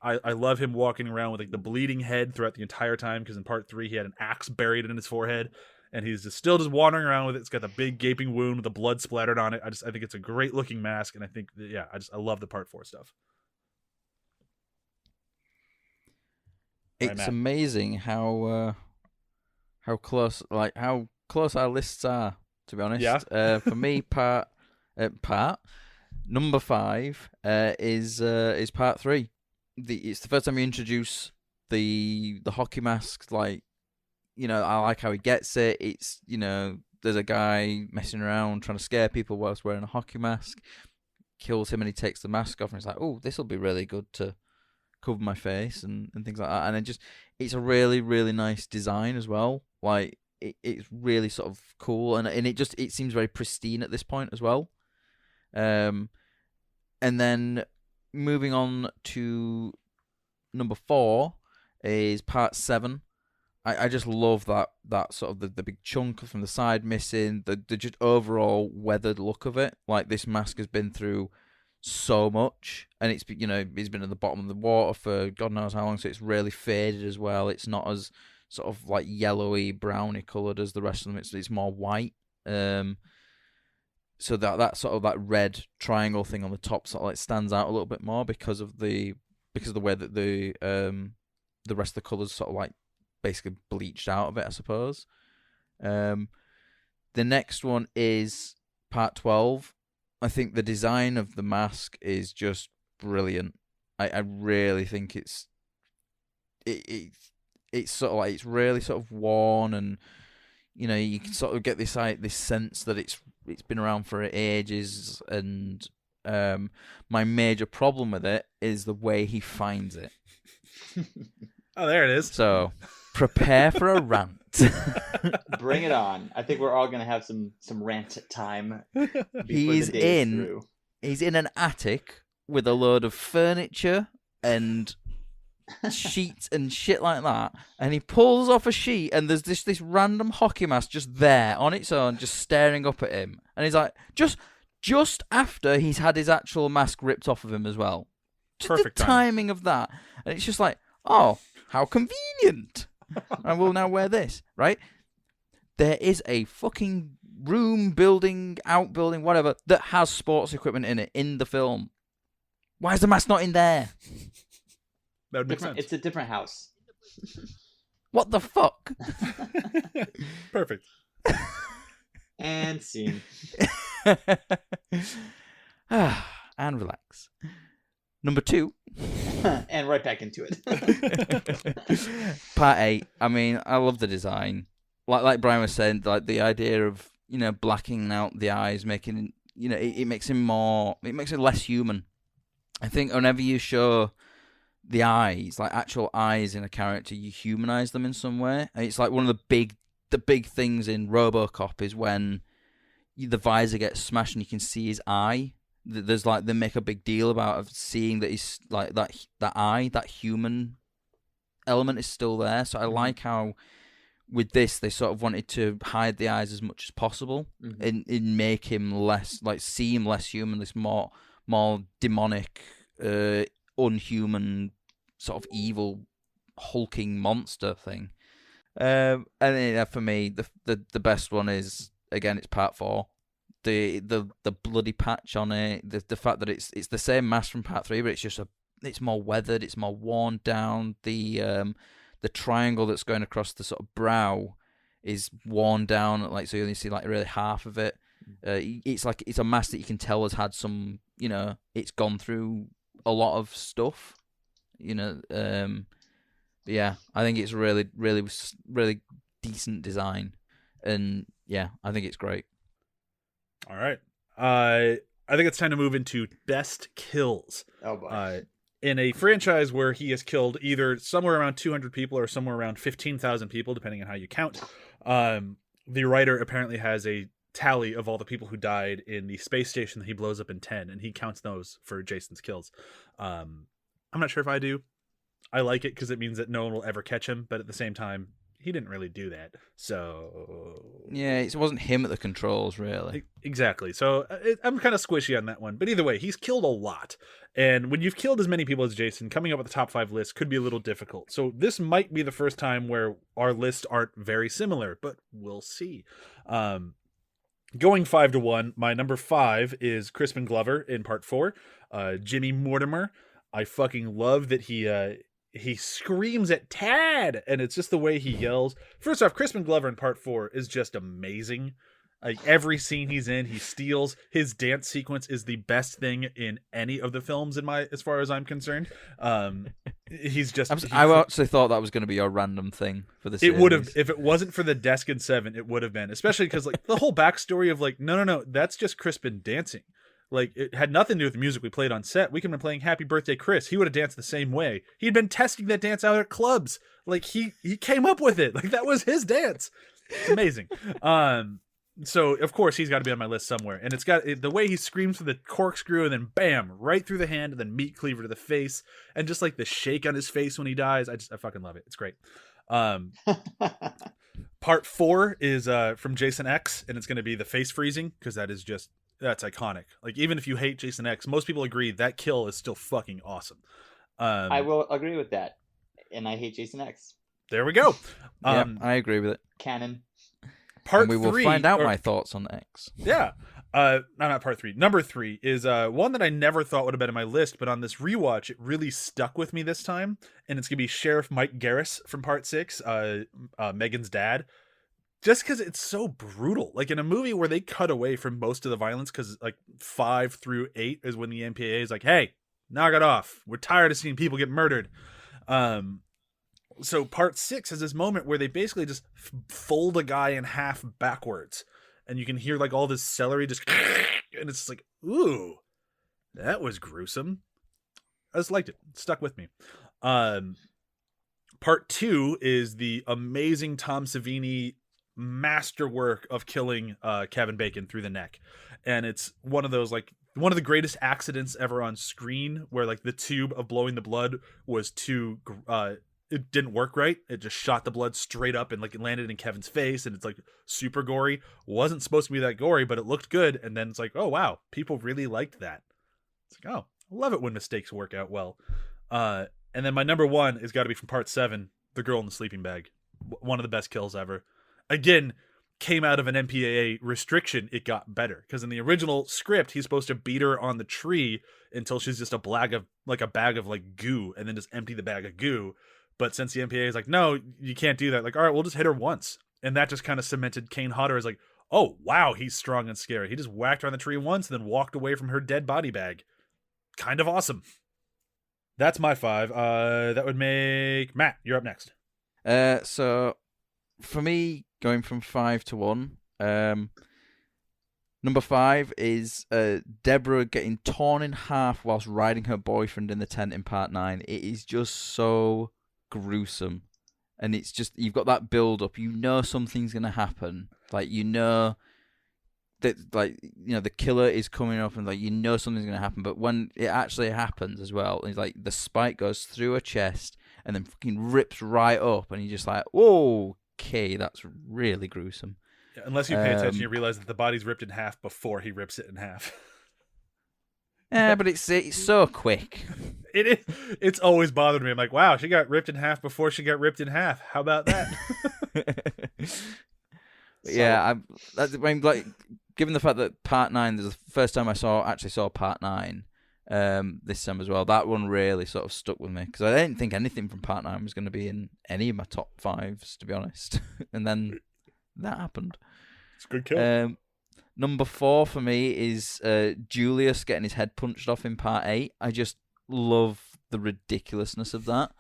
[SPEAKER 1] I love him walking around with like the bleeding head throughout the entire time, because in part 3 he had an axe buried in his forehead, and he's still wandering around with it. It's got the big gaping wound with the blood splattered on it. I think it's a great looking mask, and I think I love the part 4 stuff.
[SPEAKER 3] It's amazing how close our lists are, to be honest.
[SPEAKER 1] Yeah.
[SPEAKER 3] For me, part number 5 is part 3. It's the first time you introduce the hockey masks. Like, I like how he gets it. It's, there's a guy messing around trying to scare people whilst wearing a hockey mask, kills him, and he takes the mask off, and he's like, oh, this will be really good to cover my face and things like that. And it's a really, really nice design as well. Like it's really sort of cool, and it seems very pristine at this point as well. And then moving on to number 4 is part 7. I just love that sort of the big chunk from the side missing, the just overall weathered look of it. Like this mask has been through so much, and it's he's been at the bottom of the water for God knows how long, so it's really faded as well. It's not as sort of like yellowy, browny coloured as the rest of them. It's more white. so that sort of that red triangle thing on the top sort of like stands out a little bit more because of the way that the rest of the colours sort of like basically bleached out of it, I suppose. The next one is part 12. I think the design of the mask is just brilliant. I really think it's sort of like, it's really sort of worn, and you know, you can sort of get this sense that it's been around for ages. And my major problem with it is the way he finds it.
[SPEAKER 1] Oh, there it is.
[SPEAKER 3] So prepare for a rant.
[SPEAKER 2] Bring it on. I think we're all gonna have some rant time.
[SPEAKER 3] He's in an attic with a load of furniture and sheets and shit like that, and he pulls off a sheet, and there's this random hockey mask just there on its own, just staring up at him, and he's like, just after he's had his actual mask ripped off of him as well. Just
[SPEAKER 1] Perfect
[SPEAKER 3] the timing of that, and it's just like, oh, how convenient. I will now wear this, right? There is a fucking room, building, outbuilding, whatever, that has sports equipment in it in the film. Why is the mask not in there?
[SPEAKER 1] That would make sense.
[SPEAKER 2] It's a different house.
[SPEAKER 3] What the fuck?
[SPEAKER 1] Perfect.
[SPEAKER 2] And scene.
[SPEAKER 3] And relax. Number 2.
[SPEAKER 2] And right back into it.
[SPEAKER 3] Part 8. I mean, I love the design. Like Bryan was saying, like the idea of, you know, blacking out the eyes, making, you know, it makes him less human. I think whenever you show the eyes, like actual eyes in a character, you humanize them in some way. And it's like one of the big things in RoboCop is when the visor gets smashed and you can see his eye. There's like, they make a big deal about of seeing that he's like that eye, that human element is still there. So I like how with this they sort of wanted to hide the eyes as much as possible and make him less, like, seem less human, this more demonic, unhuman, sort of evil, hulking monster thing. And then, for me, the best one is, again, it's part 4. The bloody patch on it, the fact that it's the same mask from part 3, but it's just it's more weathered, it's more worn down. The triangle that's going across the sort of brow is worn down, like, so you only see like really half of it. It's like, it's a mask that you can tell has had some, you know, it's gone through a lot of stuff, you know. Yeah, I think it's really, really, really decent design, and yeah, I think it's great.
[SPEAKER 1] All right. I think it's time to move into best kills.
[SPEAKER 2] Oh boy.
[SPEAKER 1] In a franchise where he has killed either somewhere around 200 people or somewhere around 15,000 people, depending on how you count. The writer apparently has a tally of all the people who died in the space station that he blows up in 10, and he counts those for Jason's kills. I'm not sure if I do. I like it because it means that no one will ever catch him, but at the same time, he didn't really do that. So
[SPEAKER 3] yeah, it wasn't him at the controls, really.
[SPEAKER 1] Exactly. So I'm kind of squishy on that one. But either way, he's killed a lot. And when you've killed as many people as Jason, coming up with the top 5 list could be a little difficult. So this might be the first time where our lists aren't very similar, but we'll see. Going 5 to 1, my number 5 is Crispin Glover in part 4. Jimmy Mortimer. I fucking love that he screams at Tad, and it's just the way he yells. First off, Crispin Glover in part 4 is just amazing. Like, every scene he's in, he steals. His dance sequence is the best thing in any of the films, as far as I'm concerned. He's just.
[SPEAKER 3] I actually thought that was going to be a random thing for the series.
[SPEAKER 1] It would have, if it wasn't for the desk in 7, it would have been, especially because like the whole backstory of like, no, that's just Crispin dancing. Like, it had nothing to do with the music we played on set. We could have been playing Happy Birthday Chris. He would have danced the same way. He'd been testing that dance out at clubs. Like, he came up with it. Like, that was his dance. It's amazing. So, of course, he's got to be on my list somewhere. And it's got the way he screams for the corkscrew and then bam, right through the hand and then meat cleaver to the face. And just like the shake on his face when he dies. I fucking love it. It's great. Part 4 is from Jason X, and it's going to be the face freezing, because that's iconic. Like, even if you hate Jason X, most people agree that kill is still fucking awesome.
[SPEAKER 2] I will agree with that. And I hate Jason X.
[SPEAKER 1] There we go.
[SPEAKER 3] Yeah, I agree with it.
[SPEAKER 2] Canon.
[SPEAKER 3] We will find out my thoughts on X.
[SPEAKER 1] Yeah. No, not part 3. Number 3 is one that I never thought would have been on my list, but on this rewatch, it really stuck with me this time, and it's gonna be Sheriff Mike Garris from part 6, Megan's dad. Just because it's so brutal, like in a movie where they cut away from most of the violence, because like 5 through 8 is when the MPAA is like, hey, knock it off. We're tired of seeing people get murdered. So part 6 is this moment where they basically just fold a guy in half backwards, and you can hear like all this celery just, and it's like, ooh, that was gruesome. I just liked it. It stuck with me. Part 2 is the amazing Tom Savini masterwork of killing Kevin Bacon through the neck, and it's one of those, like, one of the greatest accidents ever on screen, where like the tube of blowing the blood was too it didn't work right. It just shot the blood straight up and like it landed in Kevin's face, and it's like super gory. Wasn't supposed to be that gory, but it looked good. And then it's like, oh wow, people really liked that. It's like, oh, I love it when mistakes work out well. And then my number 1 has got to be from part 7, the girl in the sleeping bag. One of the best kills ever. Again, came out of an MPAA restriction. It got better because in the original script, he's supposed to beat her on the tree until she's just a bag of goo, and then just empty the bag of goo. But since the MPAA is like, no, you can't do that. Like, all right, we'll just hit her once. And that just kind of cemented Kane Hodder as like, oh, wow, he's strong and scary. He just whacked her on the tree once and then walked away from her dead body bag. Kind of awesome. That's my 5. That would make Matt, you're up next.
[SPEAKER 3] So for me, going from 5 to 1, number 5 is Deborah getting torn in half whilst riding her boyfriend in the tent in part 9. It is just so gruesome, and it's just, you've got that build up, you know something's gonna happen, like, you know that, like, you know, the killer is coming up, and like, you know something's gonna happen, but when it actually happens as well, it's like the spike goes through her chest and then fucking rips right up, and you're just like, whoa, okay, that's really gruesome.
[SPEAKER 1] Yeah, unless you pay attention, you realize that the body's ripped in half before he rips it in half.
[SPEAKER 3] Yeah, but it's so quick.
[SPEAKER 1] It is. It's always bothered me. I'm like, wow, she got ripped in half before she got ripped in half. How about that?
[SPEAKER 3] Yeah, I mean, like, given the fact that part 9 is the first time I actually saw part 9 this time as well, that one really sort of stuck with me, because I didn't think anything from part 9 was going to be in any of my top 5s, to be honest. And then that happened.
[SPEAKER 1] It's a good kill.
[SPEAKER 3] Number 4 for me is Julius getting his head punched off in part 8. I just love the ridiculousness of that.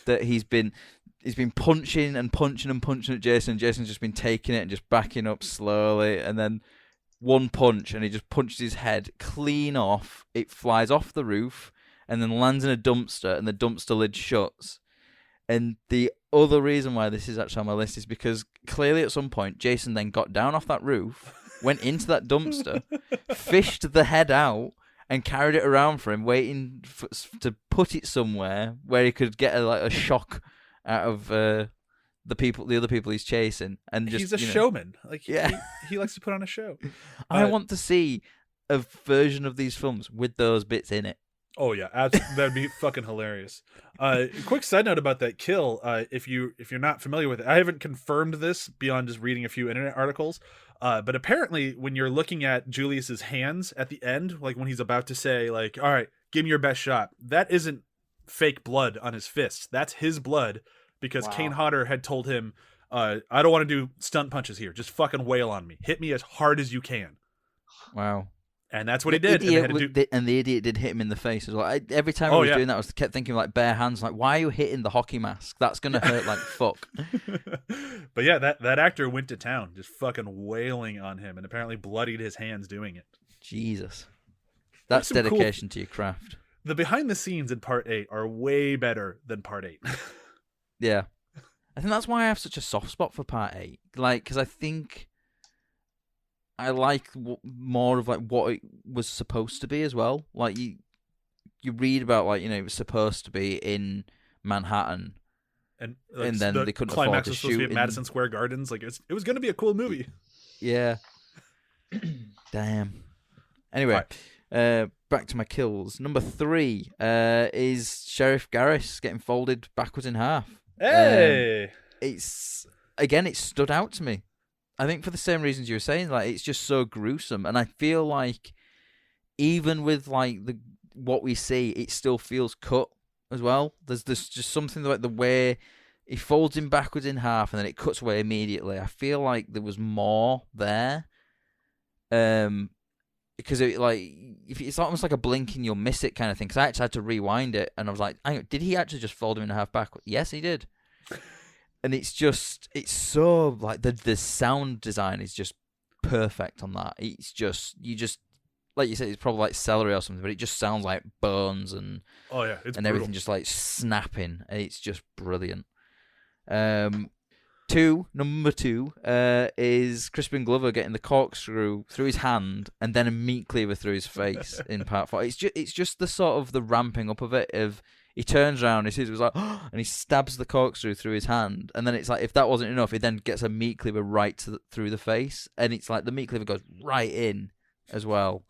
[SPEAKER 3] That he's been punching and punching and punching at Jason. Jason's just been taking it and just backing up slowly, and then one punch and he just punches his head clean off. It flies off the roof and then lands in a dumpster, and the dumpster lid shuts. And the other reason why this is actually on my list is because clearly at some point Jason then got down off that roof, went into that dumpster, fished the head out, and carried it around for him, waiting to put it somewhere where he could get a shock out of the other people he's chasing. And just,
[SPEAKER 1] he's a showman. Like,
[SPEAKER 3] yeah,
[SPEAKER 1] he likes to put on a show.
[SPEAKER 3] I want to see a version of these films with those bits in it.
[SPEAKER 1] Oh yeah, that'd be fucking hilarious. Quick side note about that kill. If you're not familiar with it, I haven't confirmed this beyond just reading a few internet articles. But apparently, when you're looking at Julius's hands at the end, like when he's about to say, like, "All right, give me your best shot," that isn't fake blood on his fists. That's his blood, because Kane Hodder had told him, "I don't want to do stunt punches here. Just fucking wail on me. Hit me as hard as you can."
[SPEAKER 3] Wow.
[SPEAKER 1] And that's what he did.
[SPEAKER 3] And the idiot did hit him in the face as well. Every time I was doing that, I kept thinking, like, bare hands. Like, why are you hitting the hockey mask? That's going to hurt like fuck.
[SPEAKER 1] But yeah, that actor went to town, just fucking wailing on him, and apparently bloodied his hands doing it.
[SPEAKER 3] Jesus. That's dedication to your craft.
[SPEAKER 1] The behind the scenes in part 8 are way better than part 8.
[SPEAKER 3] Yeah. I think that's why I have such a soft spot for part 8. Like, because I think I like more of like what it was supposed to be as well. Like you read about, like, you know, it was supposed to be in Manhattan, and then they couldn't afford to shoot in
[SPEAKER 1] Madison Square Gardens. Like it was going to be a cool movie.
[SPEAKER 3] Yeah. Damn. Anyway, back to my kills. Number 3 is Sheriff Garris getting folded backwards in half.
[SPEAKER 1] Hey,
[SPEAKER 3] it stood out to me. I think for the same reasons you were saying, like it's just so gruesome, and I feel like even with like what we see, it still feels cut as well. There's just something like the way he folds him backwards in half and then it cuts away immediately. I feel like there was more there, because if it's almost like a blink and you'll miss it kind of thing. Because I actually had to rewind it, and I was like, hang on, did he actually just fold him in half backwards? Yes, he did. And it's so like the sound design is just perfect on that. It's just like you said, it's probably like celery or something, but it just sounds like bones and
[SPEAKER 1] it's
[SPEAKER 3] and everything just like snapping. It's just brilliant. Number two is Crispin Glover getting the corkscrew through his hand and then a meat cleaver through his face in part 4. It's just the sort of the ramping up of it. Of he turns around, he sees it was like, and he stabs the corkscrew through his hand, and then it's like if that wasn't enough, he then gets a meat cleaver right through the face, and it's like the meat cleaver goes right in as well.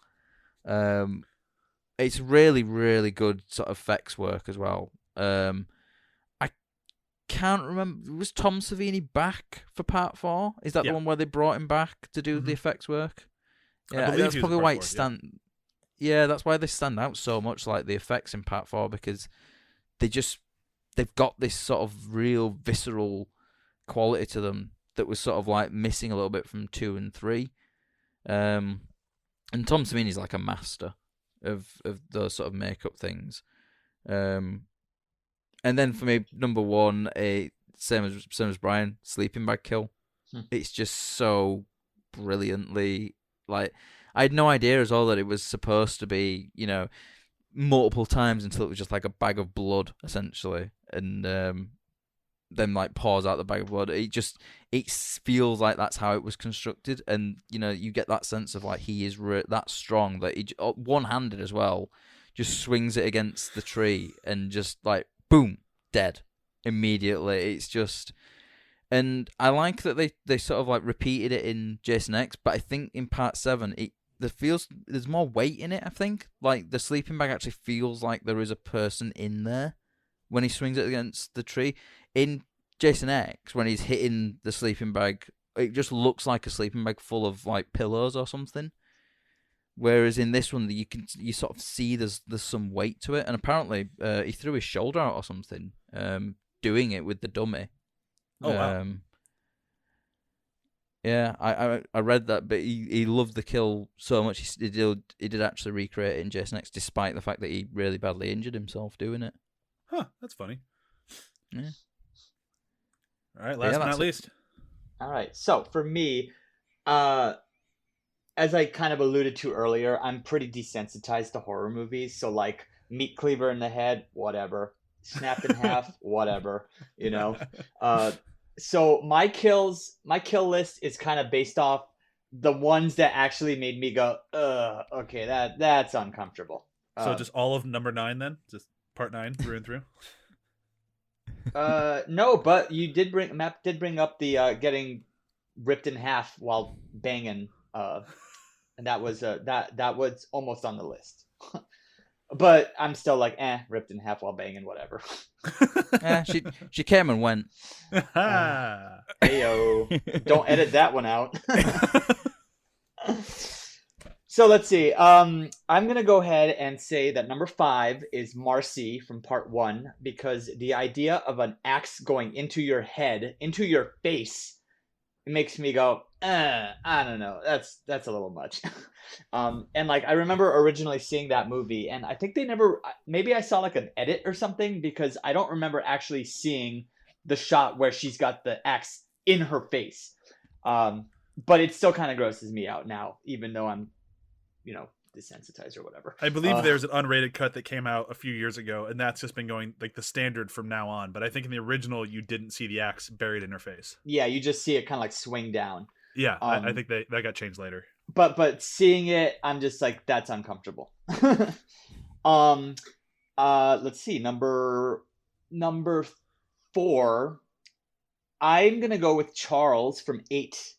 [SPEAKER 3] It's really, really good sort of effects work as well. I can't remember. Was Tom Savini back for part 4? Is that the one where they brought him back to do the effects work? Yeah, that's probably why it stand. Yeah, that's why they stand out so much, like the effects in part 4, because they've got this sort of real visceral quality to them that was sort of like missing a little bit from 2 and 3. And Tom Savini's like a master of those sort of makeup things. And then for me, number 1, same as Bryan, sleeping bag kill. It's just so brilliantly, like, I had no idea as well that it was supposed to be, multiple times until it was just like a bag of blood essentially, and then like pours out the bag of blood. It feels like that's how it was constructed, and you get that sense of like he is that strong that he one-handed as well, just swings it against the tree and just like boom, dead immediately. It's just, and I like that they sort of like repeated it in Jason X, but I think in part 7 there's more weight in it. I think like the sleeping bag actually feels like there is a person in there when he swings it against the tree. In Jason X, when he's hitting the sleeping bag, it just looks like a sleeping bag full of like pillows or something. Whereas in this one, you sort of see there's some weight to it, and apparently he threw his shoulder out or something, doing it with the dummy.
[SPEAKER 1] Oh wow!
[SPEAKER 3] Yeah, I read that, but he loved the kill so much he did actually recreate it in Jason X, despite the fact that he really badly injured himself doing it.
[SPEAKER 1] Huh, that's funny.
[SPEAKER 3] Yeah.
[SPEAKER 1] All right, last but not least.
[SPEAKER 2] All right, so for me, as I kind of alluded to earlier, I'm pretty desensitized to horror movies. So like meat cleaver in the head, whatever. Snapped in half, whatever. So my kill list is kind of based off the ones that actually made me go, okay, that's uncomfortable.
[SPEAKER 1] So just all of number 9 then? Just part 9 through and through?
[SPEAKER 2] No, but Matt did bring up the getting ripped in half while banging, and that was almost on the list. But I'm still like, ripped in half while banging, whatever.
[SPEAKER 3] She came and went.
[SPEAKER 2] Heyo. Don't edit that one out. So let's see. I'm going to go ahead and say that number 5 is Marcy from part 1, because the idea of an axe going into your head, into your face, it makes me go, I don't know. That's a little much. And like, I remember originally seeing that movie, and I think maybe I saw like an edit or something, because I don't remember actually seeing the shot where she's got the axe in her face. But it still kind of grosses me out now, even though I'm, desensitized or whatever.
[SPEAKER 1] I believe there's an unrated cut that came out a few years ago, and that's just been going like the standard from now on. But I think in the original, you didn't see the axe buried in her face.
[SPEAKER 2] Yeah, you just see it kind of like swing down.
[SPEAKER 1] Yeah, I think that got changed later.
[SPEAKER 2] But seeing it, I'm just like, that's uncomfortable. Let's see, number 4. I'm gonna go with Charles from 8.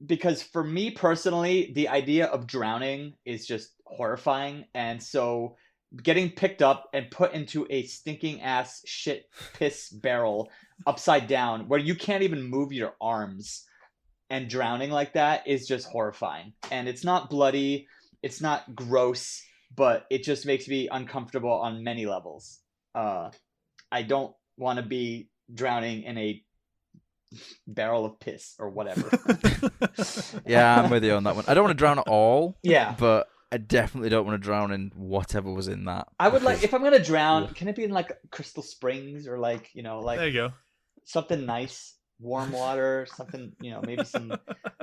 [SPEAKER 2] Because for me personally, the idea of drowning is just horrifying, and so getting picked up and put into a stinking ass shit piss barrel upside down where you can't even move your arms, and drowning like that is just horrifying. And it's not bloody, it's not gross, but it just makes me uncomfortable on many levels. I don't want to be drowning in a barrel of piss or whatever.
[SPEAKER 3] Yeah, I'm with you on that one. I don't want to drown at all.
[SPEAKER 2] Yeah.
[SPEAKER 3] But I definitely don't want to drown in whatever was in that.
[SPEAKER 2] I would like, if I'm gonna drown, can it be in like Crystal Springs or like, you know, like
[SPEAKER 1] there you go,
[SPEAKER 2] something nice, warm water, something, you know, maybe some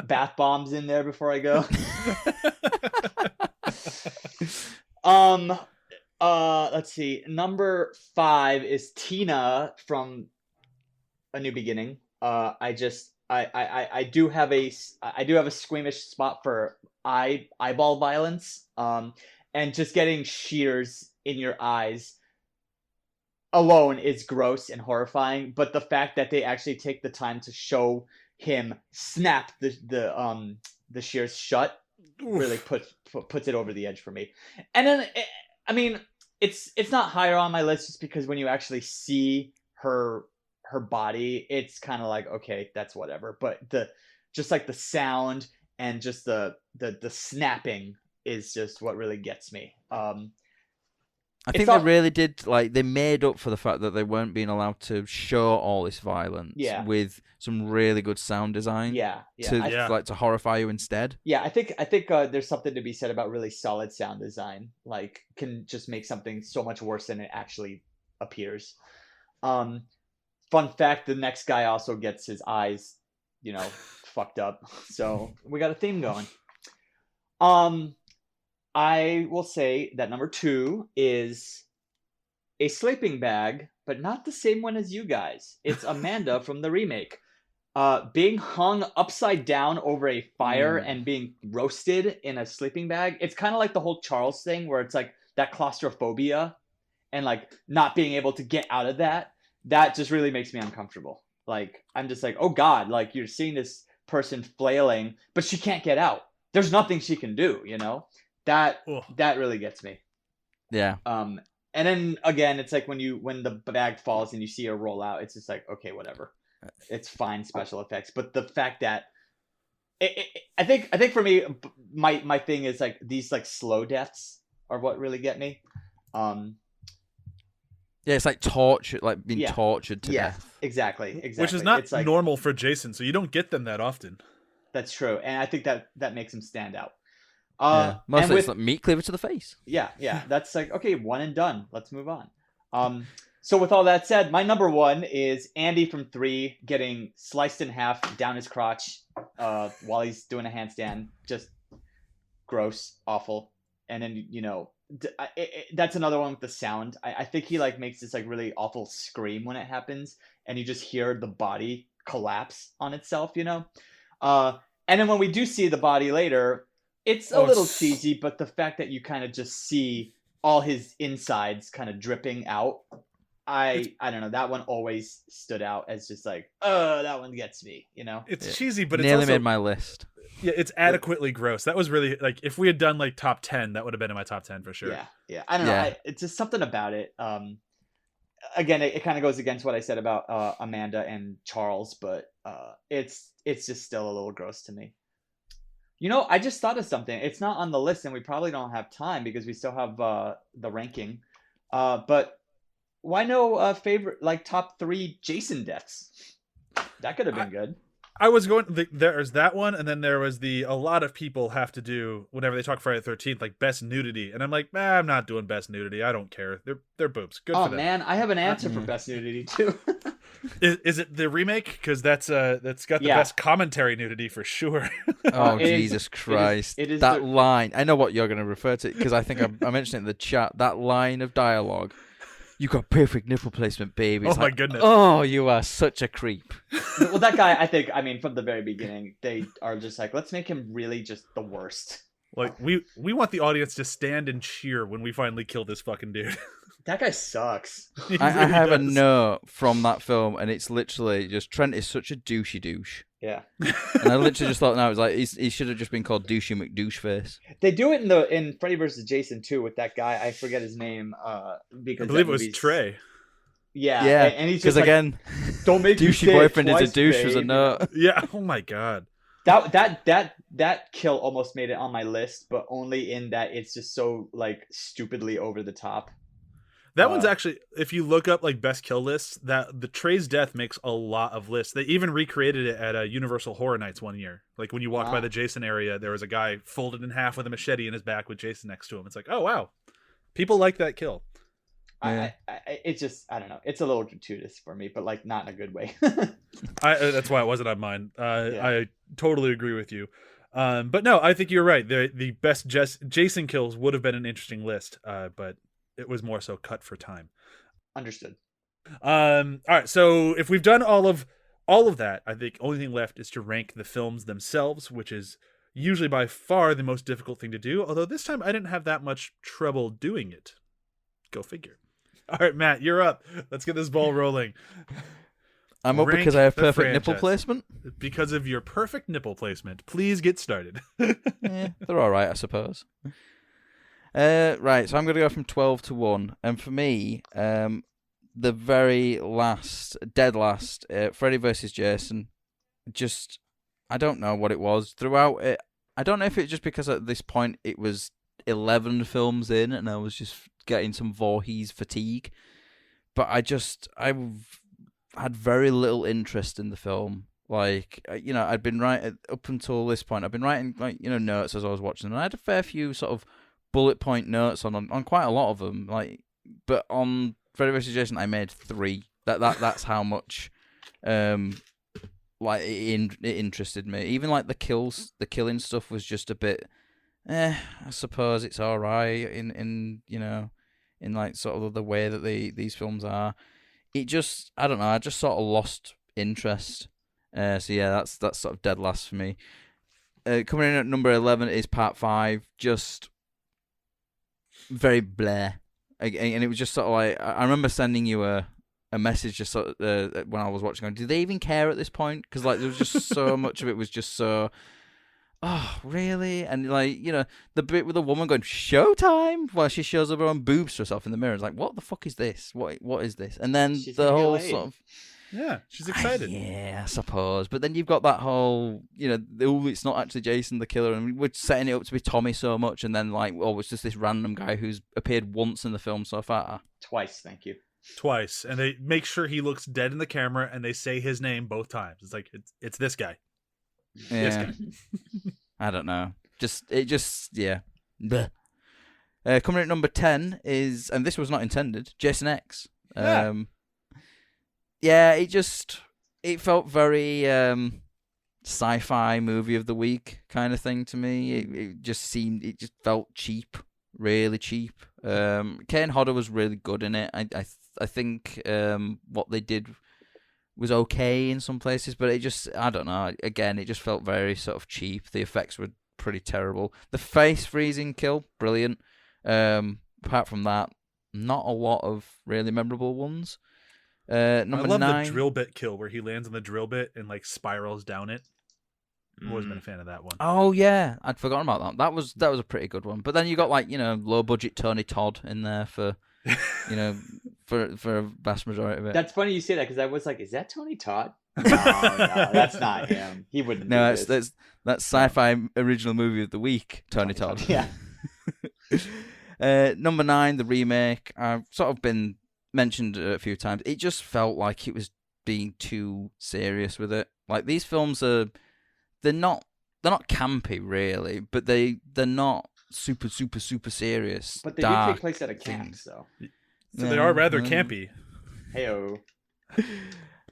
[SPEAKER 2] bath bombs in there before I go. Let's see. Number 5 is Tina from A New Beginning. I do have a squeamish spot for eyeball violence. And just getting shears in your eyes alone is gross and horrifying. But the fact that they actually take the time to show him snap the shears shut really puts it over the edge for me. And then, I mean, it's not higher on my list just because when you actually see her body, it's kind of like, okay, that's whatever. But just like the sound and just the snapping is just what really gets me.
[SPEAKER 3] I think they really did, like, they made up for the fact that they weren't being allowed to show all this violence with some really good sound design. To horrify you instead. Yeah,
[SPEAKER 2] I think there's something to be said about really solid sound design. Like, can just make something so much worse than it actually appears. Fun fact, the next guy also gets his eyes, you know, fucked up. So we got a theme going. I will say that number 2 is a sleeping bag, but not the same one as you guys. It's Amanda from the remake. Being hung upside down over a fire and being roasted in a sleeping bag. It's kind of like the whole Charles thing where it's like that claustrophobia and like not being able to get out of that. That just really makes me uncomfortable. Like, I'm just like, oh God, like you're seeing this person flailing, but she can't get out. There's nothing she can do, you know? That really gets me.
[SPEAKER 3] Yeah.
[SPEAKER 2] And then again, it's like when the bag falls and you see her roll out, it's just like, okay, whatever. It's fine special effects. But the fact that I think for me, my thing is like these like slow deaths are what really get me.
[SPEAKER 3] Yeah, it's like torture, like being tortured to death.
[SPEAKER 2] Exactly.
[SPEAKER 1] Which is not normal for Jason, so you don't get them that often.
[SPEAKER 2] That's true, and I think that makes him stand out.
[SPEAKER 3] Mostly it's like meat cleaver to the face.
[SPEAKER 2] Yeah. That's like, okay, one and done. Let's move on. So with all that said, my number 1 is Andy from 3 getting sliced in half down his crotch while he's doing a handstand. Just gross, awful. And then, you know, that's another one with the sound. I think he like makes this like really awful scream when it happens, and you just hear the body collapse on itself, you know. And then when we do see the body later, it's a little cheesy, but the fact that you kind of just see all his insides kind of dripping out, I don't know, that one always stood out as just like, that one gets me, you know.
[SPEAKER 1] It's cheesy, but it's
[SPEAKER 3] nearly
[SPEAKER 1] also
[SPEAKER 3] made my list.
[SPEAKER 1] Yeah, it's adequately gross. That was really like, if we had done like top 10, that would have been in my top 10 for sure.
[SPEAKER 2] Yeah. I don't know. It's just something about it. Again, it kind of goes against what I said about Amanda and Charles, but it's just still a little gross to me. You know, I just thought of something. It's not on the list, and we probably don't have time because we still have the ranking. But why no favorite, like top 3 Jason deaths? That could have been good.
[SPEAKER 1] I was going. There's that one, and then there was a lot of people have to do whenever they talk Friday the 13th, like best nudity, and I'm like, I'm not doing best nudity. I don't care. They're boobs. Good for them. Oh
[SPEAKER 2] man, I have an answer for best nudity too.
[SPEAKER 1] Is it the remake? Because that's got the best commentary nudity for sure.
[SPEAKER 3] Oh Jesus Christ!
[SPEAKER 2] It is
[SPEAKER 3] that line. I know what you're going to refer to because I think I mentioned it in the chat. That line of dialogue. You got perfect nipple placement, baby.
[SPEAKER 1] It's my goodness.
[SPEAKER 3] Oh, you are such a creep.
[SPEAKER 2] Well, that guy, I mean, from the very beginning, they are just like, let's make him really just the worst.
[SPEAKER 1] Like, we want the audience to stand and cheer when we finally kill this fucking dude.
[SPEAKER 2] That guy sucks.
[SPEAKER 3] I have a note from that film, and it's literally just, Trent is such a douchey douche.
[SPEAKER 2] Yeah.
[SPEAKER 3] And I literally just thought, no, it was like, he should have just been called Douchey McDoucheface.
[SPEAKER 2] They do it in Freddy vs. Jason too with that guy. I forget his name. Because
[SPEAKER 1] I believe it was Trey.
[SPEAKER 2] Yeah. And he's just
[SPEAKER 3] because again,
[SPEAKER 2] don't make
[SPEAKER 3] douchey boyfriend is a douche as a note.
[SPEAKER 1] Yeah. Oh my God.
[SPEAKER 2] That kill almost made it on my list, but only in that it's just so like stupidly over the top.
[SPEAKER 1] That one's actually, if you look up like best kill lists, that the Trey's death makes a lot of lists. They even recreated it at a Universal Horror Nights one year. Like when you walk by the Jason area, there was a guy folded in half with a machete in his back with Jason next to him. It's like, oh wow, people like that kill.
[SPEAKER 2] It's just, I don't know. It's a little gratuitous for me, but like not in a good way.
[SPEAKER 1] That's why it wasn't on mine. I totally agree with you. But no, I think you're right. The best Jason kills would have been an interesting list, but it was more so cut for time.
[SPEAKER 2] Understood.
[SPEAKER 1] All right. So if we've done all of that, I think only thing left is to rank the films themselves, which is usually by far the most difficult thing to do. Although this time I didn't have that much trouble doing it. Go figure. All right, Matt, you're up. Let's get this ball rolling.
[SPEAKER 3] I'm up because I have perfect nipple placement.
[SPEAKER 1] Because of your perfect nipple placement. Please get started.
[SPEAKER 3] They're all right, I suppose. Right, so I'm going to go from 12 to 1. And for me, the very last, dead last, Freddy vs. Jason, just, I don't know what it was. Throughout it, I don't know if it's just because at this point it was 11 films in and I was just getting some Voorhees fatigue. But I've had very little interest in the film. Like, I'd been writing, up until this point, I've been writing, notes as I was watching them. And I had a fair few sort of bullet point notes on quite a lot of them, but on Freddy vs. Jason I made 3. That's how much it interested me. Even like the killing stuff was just a bit I suppose it's all right in like sort of the way that these films are. It just, I don't know, I just sort of lost interest. So yeah, that's sort of dead last for me. Coming in at number 11 is Part 5, just very bleh, and it was just sort of like, I remember sending you a message just sort of, when I was watching, going, do they even care at this point? Because like there was just so much of it was just so, oh really? And like, the bit with the woman going showtime while she shows up her own boobs to herself in the mirror, it's like, what the fuck is this? What is this? And then she's the whole sort of,
[SPEAKER 1] yeah, she's excited.
[SPEAKER 3] Yeah, I suppose. But then you've got that whole, it's not actually Jason the killer, and we're setting it up to be Tommy so much, and then like, oh, it's just this random guy who's appeared once in the film so far.
[SPEAKER 2] Twice, thank you.
[SPEAKER 1] Twice, and they make sure he looks dead in the camera, and they say his name both times. It's like it's this guy.
[SPEAKER 3] Yeah.
[SPEAKER 1] This guy.
[SPEAKER 3] I don't know. Yeah. Bleh. Coming at number 10 is, and this was not intended, Jason X. Yeah, it felt very sci-fi movie of the week kind of thing to me. It just felt cheap, really cheap. Kane Hodder was really good in it. I think what they did was okay in some places, but it just, I don't know. Again, it just felt very sort of cheap. The effects were pretty terrible. The face freezing kill, brilliant. Apart from that, not a lot of really memorable ones. Number
[SPEAKER 1] I love
[SPEAKER 3] 9.
[SPEAKER 1] the drill bit kill where he lands on the drill bit and like spirals down it. I've always been a fan of that one.
[SPEAKER 3] Oh yeah, I'd forgotten about that. That was a pretty good one. But then you got like, low budget Tony Todd in there for for a vast majority of it.
[SPEAKER 2] That's funny you say that, because I was like, is that Tony Todd? No, that's not him. He wouldn't.
[SPEAKER 3] No, that's sci-fi original movie of the week, Tony Todd.
[SPEAKER 2] Yeah.
[SPEAKER 3] Number 9, the remake. I've sort of been mentioned a few times. It just felt like it was being too serious with it. Like, these films they're not campy really, but they're not super serious.
[SPEAKER 2] But they do take place at a camp, so
[SPEAKER 1] they are rather campy.
[SPEAKER 2] Heyo.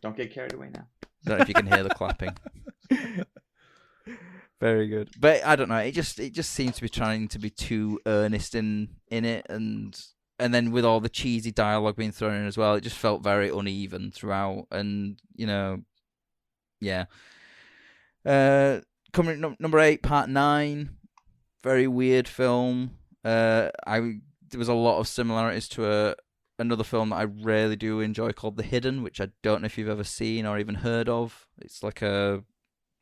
[SPEAKER 2] Don't get carried away now.
[SPEAKER 3] I don't know if you can hear the clapping. Very good. But I don't know, it just seems to be trying to be too earnest in it, and then with all the cheesy dialogue being thrown in as well, it just felt very uneven throughout, and yeah. Coming number 8, Part 9, very weird film. There was a lot of similarities to another film that I really do enjoy called The Hidden, which I don't know if you've ever seen or even heard of. It's like a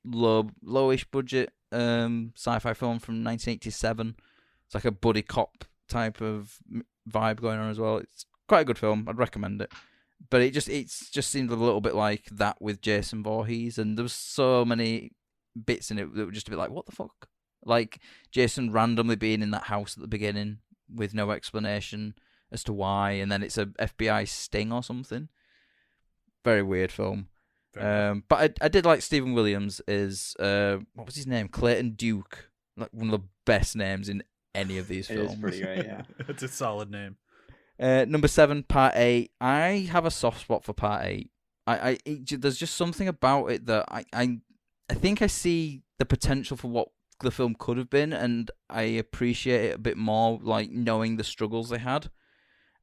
[SPEAKER 3] lowish budget sci-fi film from 1987. It's like a buddy cop type of vibe going on as well. It's quite a good film. I'd recommend it. But it just seemed a little bit like that with Jason Voorhees, and there was so many bits in it that were just a bit like, what the fuck? Like Jason randomly being in that house at the beginning with no explanation as to why, and then it's a FBI sting or something. Very weird film. But I did like Stephen Williams is what was his name? Clayton Duke. Like one of the best names in any of these films.
[SPEAKER 2] It is pretty great, yeah.
[SPEAKER 1] It's a solid name.
[SPEAKER 3] Number 7, Part 8. I have a soft spot for Part 8. There's just something about it that I think I see the potential for what the film could have been, and I appreciate it a bit more, like knowing the struggles they had.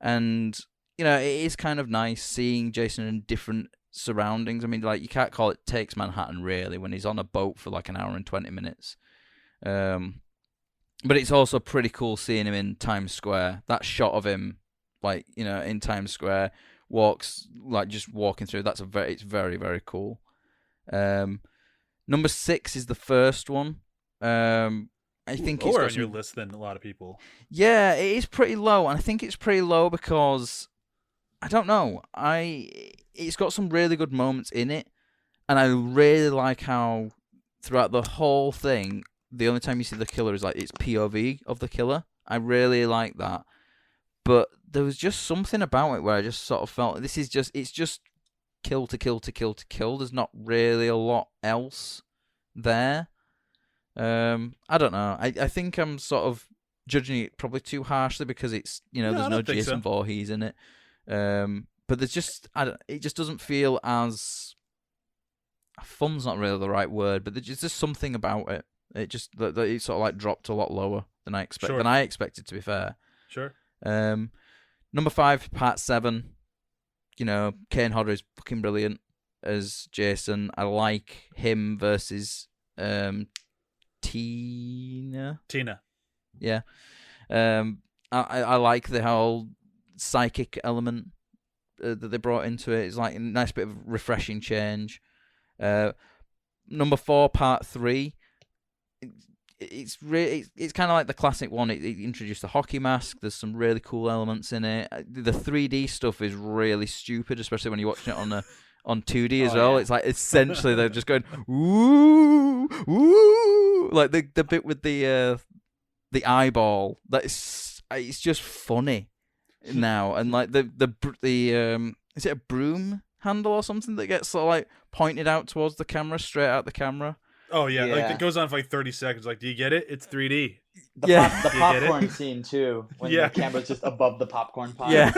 [SPEAKER 3] And you know, it is kind of nice seeing Jason in different surroundings. I mean, like, you can't call it Takes Manhattan, really, when he's on a boat for like an hour and 20 minutes. But it's also pretty cool seeing him in Times Square. That shot of him, like, you know, in Times Square, just walking through. It's very, very cool. Number 6 is the first one. I think it's
[SPEAKER 1] lower on your list than a lot of people.
[SPEAKER 3] Yeah, it is pretty low, and I think it's pretty low because I don't know. It's got some really good moments in it, and I really like how throughout the whole thing, the only time you see the killer is like it's POV of the killer. I really like that, but there was just something about it where I just sort of felt it's just kill to kill to kill to kill. There's not really a lot else there. I don't know. I think I'm sort of judging it probably too harshly because it's, you know, there's no Jason Voorhees in it. But there's just it just doesn't feel as fun's not really the right word, but there's just something about it. It just it sort of like dropped a lot lower than I expected, to be fair.
[SPEAKER 1] Sure.
[SPEAKER 3] Number 5, Part 7. You know, Kane Hodder is fucking brilliant as Jason. I like him versus Tina. Yeah. I like the whole psychic element that they brought into it. It's like a nice bit of refreshing change. Number 4, Part 3. It's kind of like the classic one. It introduced the hockey mask. There's some really cool elements in it. The 3D stuff is really stupid, especially when you're watching it on 2D as well. Yeah. It's like essentially they're just going ooh, ooh, like the bit with the eyeball. It's just funny now, and like the is it a broom handle or something that gets sort of like pointed out towards the camera, straight out the camera?
[SPEAKER 1] Oh yeah, like it goes on for like 30 seconds. Like, do you get it? It's 3D.
[SPEAKER 2] The popcorn scene too, when the camera's just above the popcorn pot.
[SPEAKER 3] Yeah.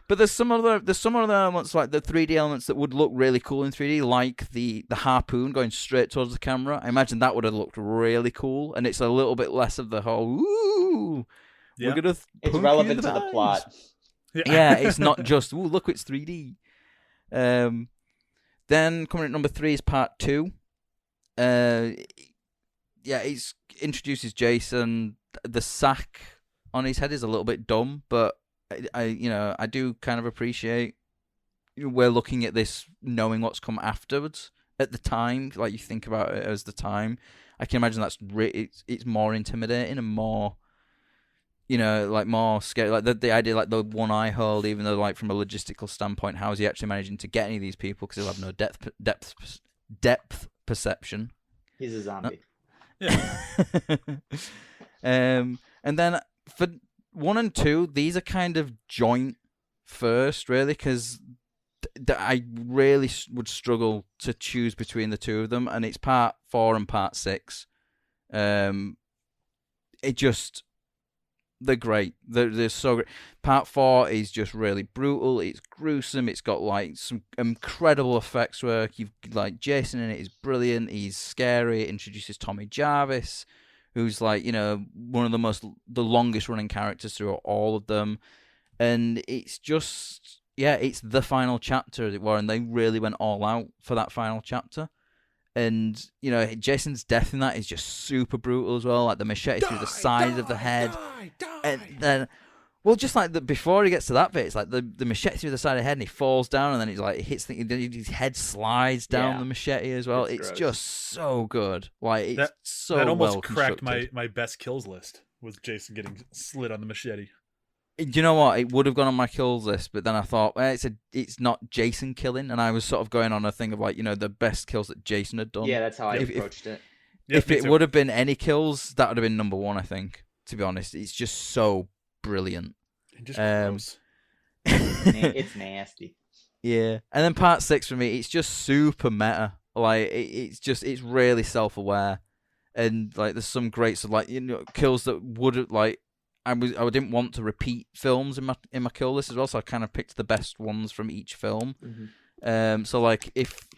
[SPEAKER 3] But there's some other elements, like the 3D elements, that would look really cool in 3D, like the harpoon going straight towards the camera. I imagine that would have looked really cool, and it's a little bit less of the whole ooh.
[SPEAKER 1] Yeah.
[SPEAKER 3] We're gonna
[SPEAKER 2] it's relevant to the plot.
[SPEAKER 3] Yeah, it's not just ooh, look, it's 3D. Then coming at number 3 is Part 2. It introduces Jason. The sack on his head is a little bit dumb, but I do kind of appreciate we're looking at this knowing what's come afterwards. At the time, like, you think about it as the time, I can imagine that's it's more intimidating and more, like more scary. Like the idea, like the one eye hole, even though, like, from a logistical standpoint, how is he actually managing to get any of these people? Because he'll have no depth perception.
[SPEAKER 2] He's a zombie.
[SPEAKER 1] Yeah.
[SPEAKER 3] And then for 1 and 2, these are kind of joint first, really, because I really would struggle to choose between the two of them, and it's Part 4 and Part 6. They're great. They're so great. Part 4 is just really brutal. It's gruesome. It's got like some incredible effects work. You've like Jason in it is brilliant. He's scary. It introduces Tommy Jarvis, who's like, one of the longest running characters through all of them. And it's just, it's the final chapter, as it were, and they really went all out for that final chapter. And, Jason's death in that is just super brutal as well, like the machete through the side of the head. And then, well, just like before he gets to that bit, it's like the machete through the side of the head, and he falls down, and then he's like, his head slides down the machete as well. It's just so good. Like, it's so well constructed.
[SPEAKER 1] That almost cracked my best kills list, was Jason getting slit on the machete.
[SPEAKER 3] Do you know what? It would have gone on my kills list, but then I thought, well, it's not Jason killing, and I was sort of going on a thing of like, the best kills that Jason had done.
[SPEAKER 2] Yeah, that's how I approached it.
[SPEAKER 3] If it would have been any kills, that would have been number one, I think. To be honest, it's just so brilliant.
[SPEAKER 1] Just gross.
[SPEAKER 2] It's nasty.
[SPEAKER 3] Yeah, and then part 6 for me, it's just super meta. Like it's really self-aware, and like there's some great kills that would have like. I didn't want to repeat films in my kill list as well, so I kind of picked the best ones from each film.
[SPEAKER 2] Mm-hmm.
[SPEAKER 3] So like if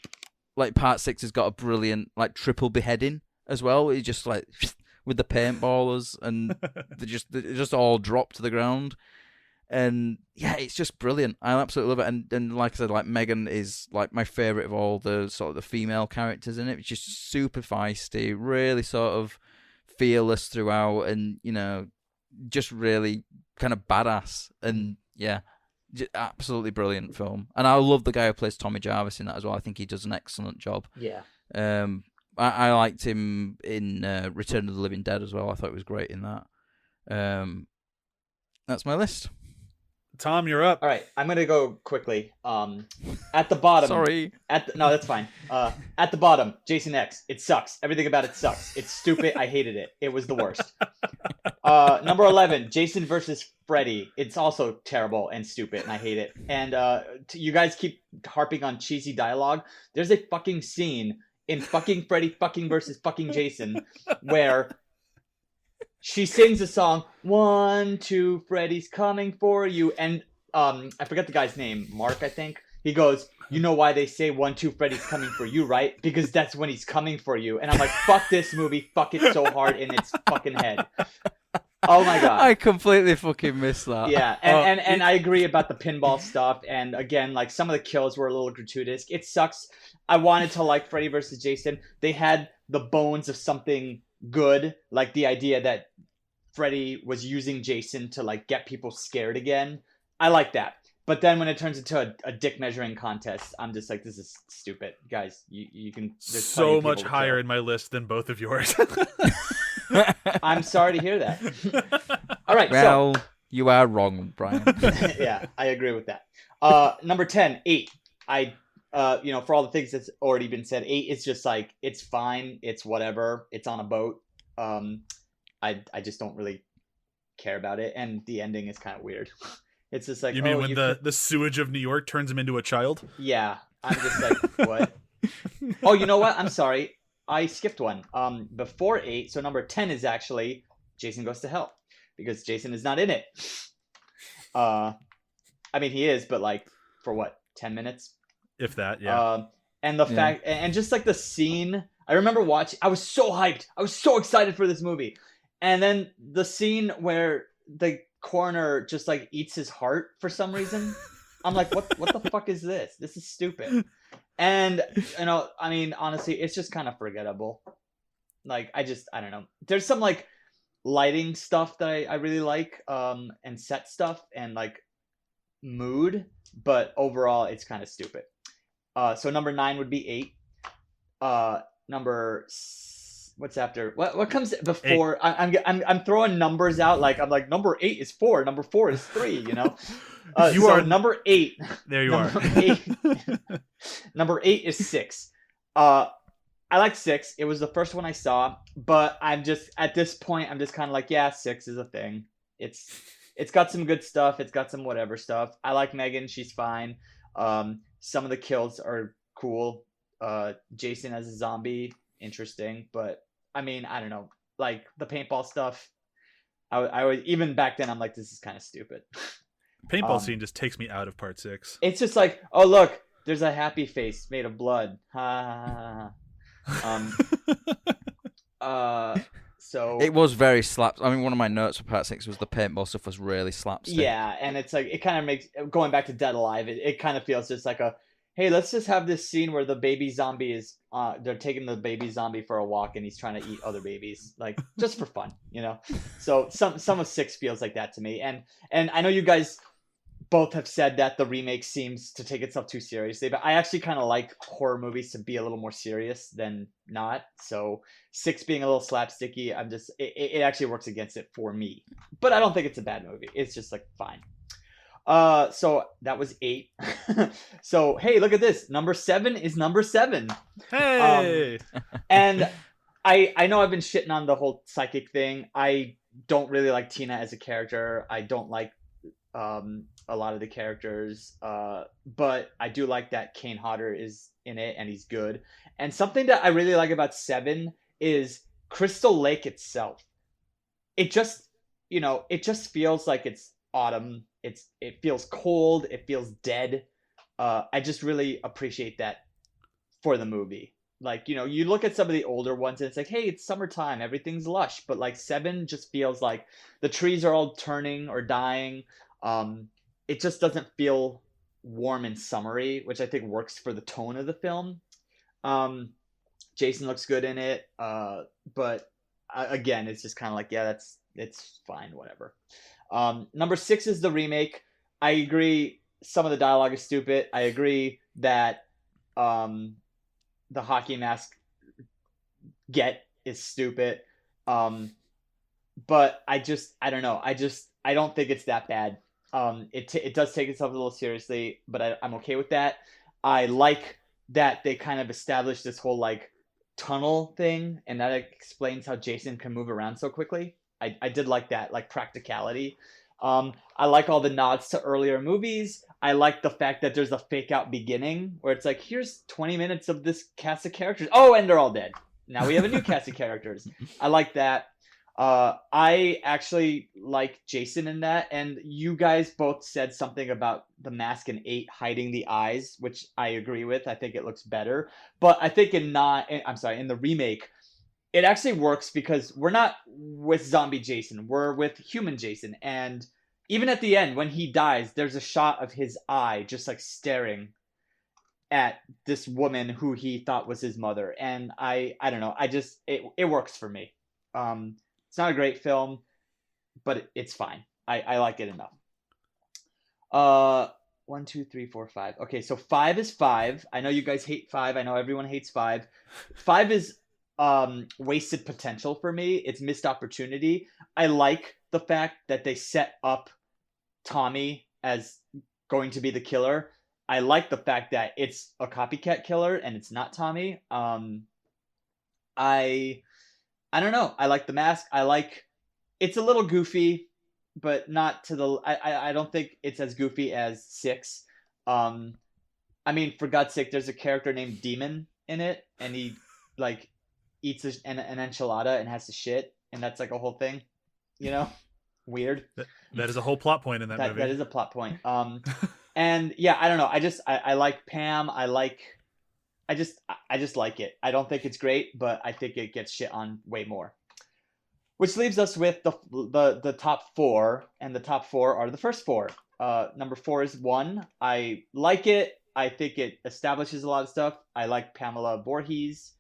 [SPEAKER 3] like part 6 has got a brilliant like triple beheading as well. It's just like with the paintballers and they just all drop to the ground, and yeah, it's just brilliant. I absolutely love it. And like I said, like Megan is like my favorite of all the sort of the female characters in it. It's just super feisty, really sort of fearless throughout, and just really kind of badass, and yeah, absolutely brilliant film. And I love the guy who plays Tommy Jarvis in that as well. I think he does an excellent job.
[SPEAKER 2] Yeah.
[SPEAKER 3] I liked him in Return of the Living Dead as well. I thought he was great in that. That's my list.
[SPEAKER 1] Tom, you're up.
[SPEAKER 2] All right, I'm gonna go quickly. At the bottom.
[SPEAKER 3] Sorry.
[SPEAKER 2] No, that's fine. At the bottom, Jason X. It sucks. Everything about it sucks. It's stupid. I hated it. It was the worst. Number 11, Jason versus Freddy. It's also terrible and stupid, and I hate it. And you guys keep harping on cheesy dialogue. There's a fucking scene in fucking Freddy fucking versus fucking Jason where she sings a song, 1, 2, Freddy's coming for you. And I forget the guy's name, Mark, I think. He goes, you know why they say 1, 2, Freddy's coming for you, right? Because that's when he's coming for you. And I'm like, fuck this movie. Fuck it so hard in its fucking head. Oh my god.
[SPEAKER 3] I completely fucking missed that.
[SPEAKER 2] Yeah, and I agree about the pinball stuff. And again, like some of the kills were a little gratuitous. It sucks. I wanted to like Freddy versus Jason. They had the bones of something good, like the idea that Freddy was using Jason to like get people scared again. I like that. But then when it turns into a dick measuring contest, I'm just like, this is stupid. Guys, you can...
[SPEAKER 1] So much higher in my list than both of yours.
[SPEAKER 2] I'm sorry to hear that. All right,
[SPEAKER 3] well, you are wrong, Brian.
[SPEAKER 2] Yeah, I agree with that. Number 10, 8. For all the things that's already been said, 8 is just like, it's fine, it's whatever, it's on a boat. I just don't really care about it, and the ending is kind of weird. It's just like,
[SPEAKER 1] you mean when the sewage of New York turns him into a child?
[SPEAKER 2] Yeah, I'm just like, what? Oh, you know what? I'm sorry. I skipped one. Before 8, so number 10 is actually Jason Goes to Hell, because Jason is not in it. I mean, he is, but like, for what, 10 minutes?
[SPEAKER 1] If that, yeah.
[SPEAKER 2] And the fact, and just like the scene, I remember watching, I was so hyped. I was so excited for this movie. And then the scene where the coroner just like eats his heart for some reason. I'm like, what the fuck is this? This is stupid. And I mean, honestly, it's just kind of forgettable. Like, I don't know. There's some like lighting stuff that I really like, and set stuff and like mood, but overall it's kind of stupid. So number 9 would be 8. What's after? What comes before? I'm throwing numbers out. Like, I'm like, number 8 is 4. Number 4 is 3. You know.
[SPEAKER 1] You are
[SPEAKER 2] number 8.
[SPEAKER 1] There you are.
[SPEAKER 2] 8, number 8 is 6. I like 6. It was the first one I saw, but I'm just at this point, I'm just kind of like, yeah, 6 is a thing. It's got some good stuff. It's got some whatever stuff. I like Megan. She's fine. Some of the kills are cool. Jason as a zombie, interesting, but I mean, I don't know, like the paintball stuff. I was, even back then, I'm like, this is kind of stupid.
[SPEAKER 1] Paintball scene just takes me out of part 6.
[SPEAKER 2] It's just like, oh look, there's a happy face made of blood. Ha ha ha. So
[SPEAKER 3] it was very slapped. I mean, one of my notes for part 6 was the paintball stuff was really slapstick.
[SPEAKER 2] Yeah, and it's like, it kind of makes, going back to Dead Alive, it kind of feels just like a, hey, let's just have this scene where the baby zombie is, they're taking the baby zombie for a walk and he's trying to eat other babies, like, just for fun, you know? So some of 6 feels like that to me. And I know you guys both have said that the remake seems to take itself too seriously, but I actually kind of like horror movies to be a little more serious than not. So 6 being a little slapsticky, it actually works against it for me. But I don't think it's a bad movie. It's just like fine. So that was 8. So hey, look at this. Number 7 is number 7.
[SPEAKER 1] Hey.
[SPEAKER 2] And I know I've been shitting on the whole psychic thing. I don't really like Tina as a character. I don't like a lot of the characters, but I do like that Kane Hodder is in it and he's good. And something that I really like about 7 is Crystal Lake itself. It just feels like it's autumn. It feels cold. It feels dead. I just really appreciate that for the movie. Like, you look at some of the older ones and it's like, hey, it's summertime, everything's lush. But like 7 just feels like the trees are all turning or dying. It just doesn't feel warm and summery, which I think works for the tone of the film. Jason looks good in it, but again, it's just kind of like, yeah, it's fine, whatever. Number 6 is the remake. I agree, some of the dialogue is stupid. I agree that the hockey mask is stupid. But I don't know. I don't think it's that bad. It does take itself a little seriously, but I'm okay with that. I like that they kind of established this whole like tunnel thing, and that explains how Jason can move around so quickly. I did like that, like practicality. I like all the nods to earlier movies. I like the fact that there's a fake out beginning where it's like, here's 20 minutes of this cast of characters. Oh, and they're all dead. Now we have a new cast of characters. I like that. I actually like Jason in that, and you guys both said something about the mask in 8 hiding the eyes, which I agree with. I think it looks better, but I think in the remake, it actually works because we're not with zombie Jason, we're with human Jason, and even at the end when he dies, there's a shot of his eye just like staring at this woman who he thought was his mother, and I don't know, it works for me. It's not a great film, but it's fine. I like it enough. 1, 2, 3, 4, 5. Okay, so 5 is 5. I know you guys hate 5. I know everyone hates 5. 5 is wasted potential for me. It's missed opportunity. I like the fact that they set up Tommy as going to be the killer. I like the fact that it's a copycat killer and it's not Tommy. I don't know. I like the mask. It's a little goofy, but not to the. I don't think it's as goofy as 6. I mean, for God's sake, there's a character named Demon in it, and he like eats an enchilada and has to shit, and that's like a whole thing, weird.
[SPEAKER 1] That is a whole plot point in that movie.
[SPEAKER 2] That is a plot point. And yeah, I don't know. I like Pam. I just like it. I don't think it's great, but I think it gets shit on way more. Which leaves us with the top 4, and the top 4 are the first 4. Number 4 is 1. I like it. I think it establishes a lot of stuff. I like Pamela Voorhees,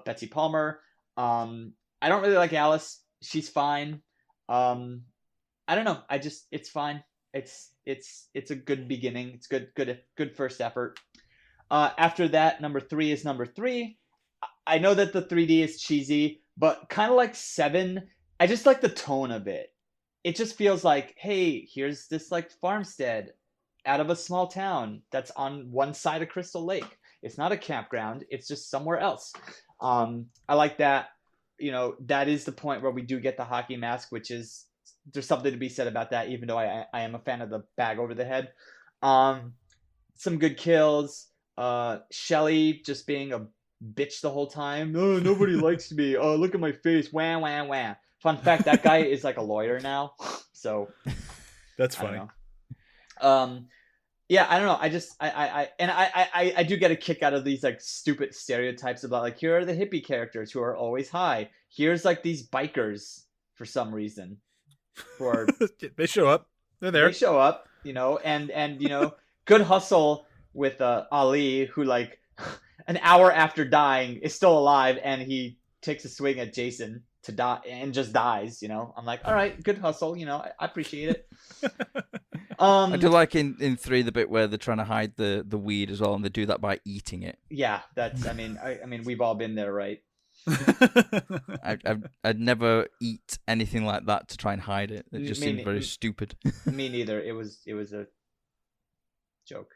[SPEAKER 2] Betsy Palmer. I don't really like Alice. She's fine. I don't know. It's fine. It's a good beginning. It's good first effort. After that, number 3 is number 3. I know that the 3D is cheesy, but kind of like 7, I just like the tone of it. It just feels like, hey, here's this like farmstead out of a small town that's on one side of Crystal Lake. It's not a campground. It's just somewhere else. I like that. That is the point where we do get the hockey mask, which is, there's something to be said about that, even though I am a fan of the bag over the head. Some good kills. Shelly just being a bitch the whole time. Oh, nobody likes me. Oh, look at my face. Wah, wah, wah. Fun fact, that guy is like a lawyer now. So
[SPEAKER 1] that's funny.
[SPEAKER 2] Yeah, I don't know. I do get a kick out of these like stupid stereotypes about like, here are the hippie characters who are always high. Here's like these bikers for some reason.
[SPEAKER 1] They show up. They're there.
[SPEAKER 2] They show up, and good hustle with Ali, who like an hour after dying is still alive, and he takes a swing at Jason to die and just dies. I'm like, all right, good hustle. I appreciate it.
[SPEAKER 3] I do like in 3 the bit where they're trying to hide the weed as well, and they do that by eating it.
[SPEAKER 2] Yeah, that's. I mean, we've all been there, right?
[SPEAKER 3] I'd never eat anything like that to try and hide it. It just seemed very stupid.
[SPEAKER 2] Me neither. It was a joke.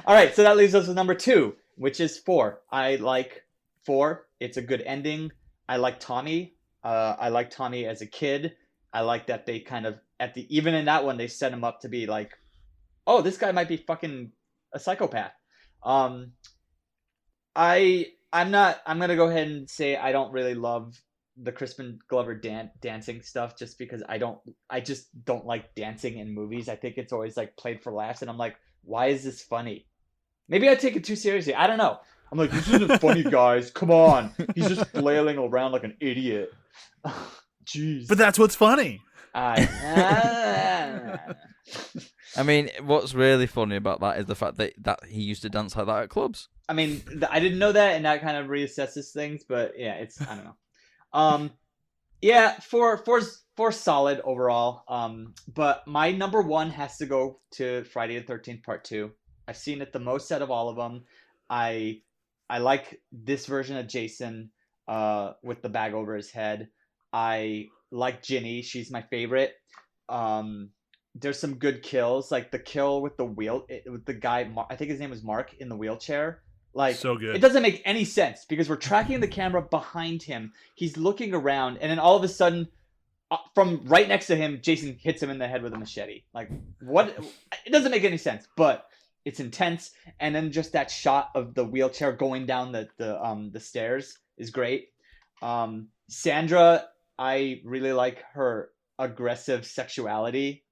[SPEAKER 2] All right, so that leaves us with number 2, which is 4. I like 4. It's a good ending. I like Tommy. I like Tommy as a kid. I like that they kind of even in that one they set him up to be like, oh, this guy might be fucking a psychopath. I'm gonna go ahead and say I don't really love the Crispin Glover dancing stuff, just because I just don't like dancing in movies. I think it's always like played for laughs, and I'm like, why is this funny? Maybe I take it too seriously. I don't know. I'm like, this isn't funny, guys. Come on. He's just flailing around like an idiot. Jeez.
[SPEAKER 1] But that's what's funny.
[SPEAKER 3] I mean, what's really funny about that is the fact that he used to dance like that at clubs.
[SPEAKER 2] I mean, I didn't know that, and that kind of reassesses things. But yeah, I don't know. Yeah, four solid overall. But my number 1 has to go to Friday the 13th Part 2. I've seen it the most out of all of them. I like this version of Jason with the bag over his head. I like Ginny. She's my favorite. There's some good kills, like the kill with with the guy, I think his name was Mark, in the wheelchair. Like,
[SPEAKER 1] so good.
[SPEAKER 2] It doesn't make any sense because we're tracking the camera behind him. He's looking around, and then all of a sudden, from right next to him, Jason hits him in the head with a machete. Like, what? It doesn't make any sense, but it's intense. And then just that shot of the wheelchair going down the stairs is great. Sandra, I really like her aggressive sexuality.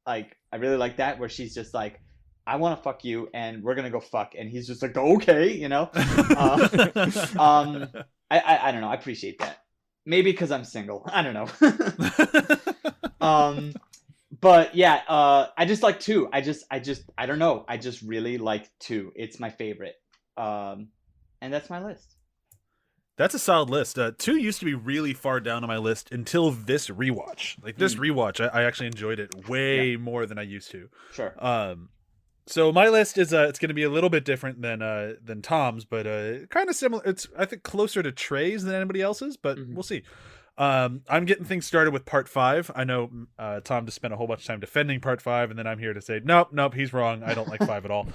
[SPEAKER 2] Like, I really like that, where she's just like, I want to fuck you, and we're gonna go fuck, and he's just like, okay, you know. I don't know. I appreciate that. Maybe because I'm single. I don't know. But yeah, I just like 2. I don't know. I just really like 2. It's my favorite. And that's my list.
[SPEAKER 1] That's a solid list. 2 used to be really far down on my list until this rewatch. Like this rewatch, I actually enjoyed it way more than I used to.
[SPEAKER 2] Sure.
[SPEAKER 1] So my list is it's going to be a little bit different than Tom's, but kind of similar. It's, I think, closer to Trey's than anybody else's, but we'll see. I'm getting things started with Part 5. I know Tom just spent a whole bunch of time defending Part 5, and then I'm here to say nope, he's wrong. I don't like 5 at all.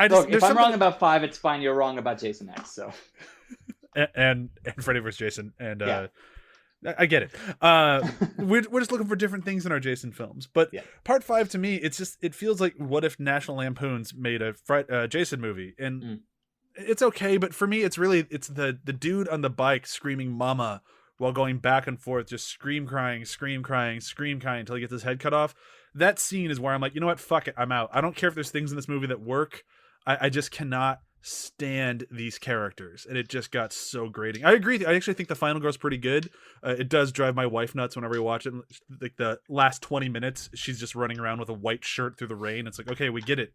[SPEAKER 2] Look, if I'm wrong about 5, it's fine. You're wrong about Jason X. So,
[SPEAKER 1] and Freddy vs. Jason, and I get it. We're just looking for different things in our Jason films. But Part 5 to me, it feels like what if National Lampoon's made a Jason movie, and it's okay. But for me, it's the dude on the bike screaming "Mama" while going back and forth, just scream crying until he gets his head cut off. That scene is where I'm like, you know what? Fuck it. I'm out. I don't care if there's things in this movie that work. I just cannot stand these characters. And it just got so grating. I agree. I actually think the final girl's pretty good. It does drive my wife nuts whenever we watch it. Like the last 20 minutes, she's just running around with a white shirt through the rain. It's like, okay, we get it.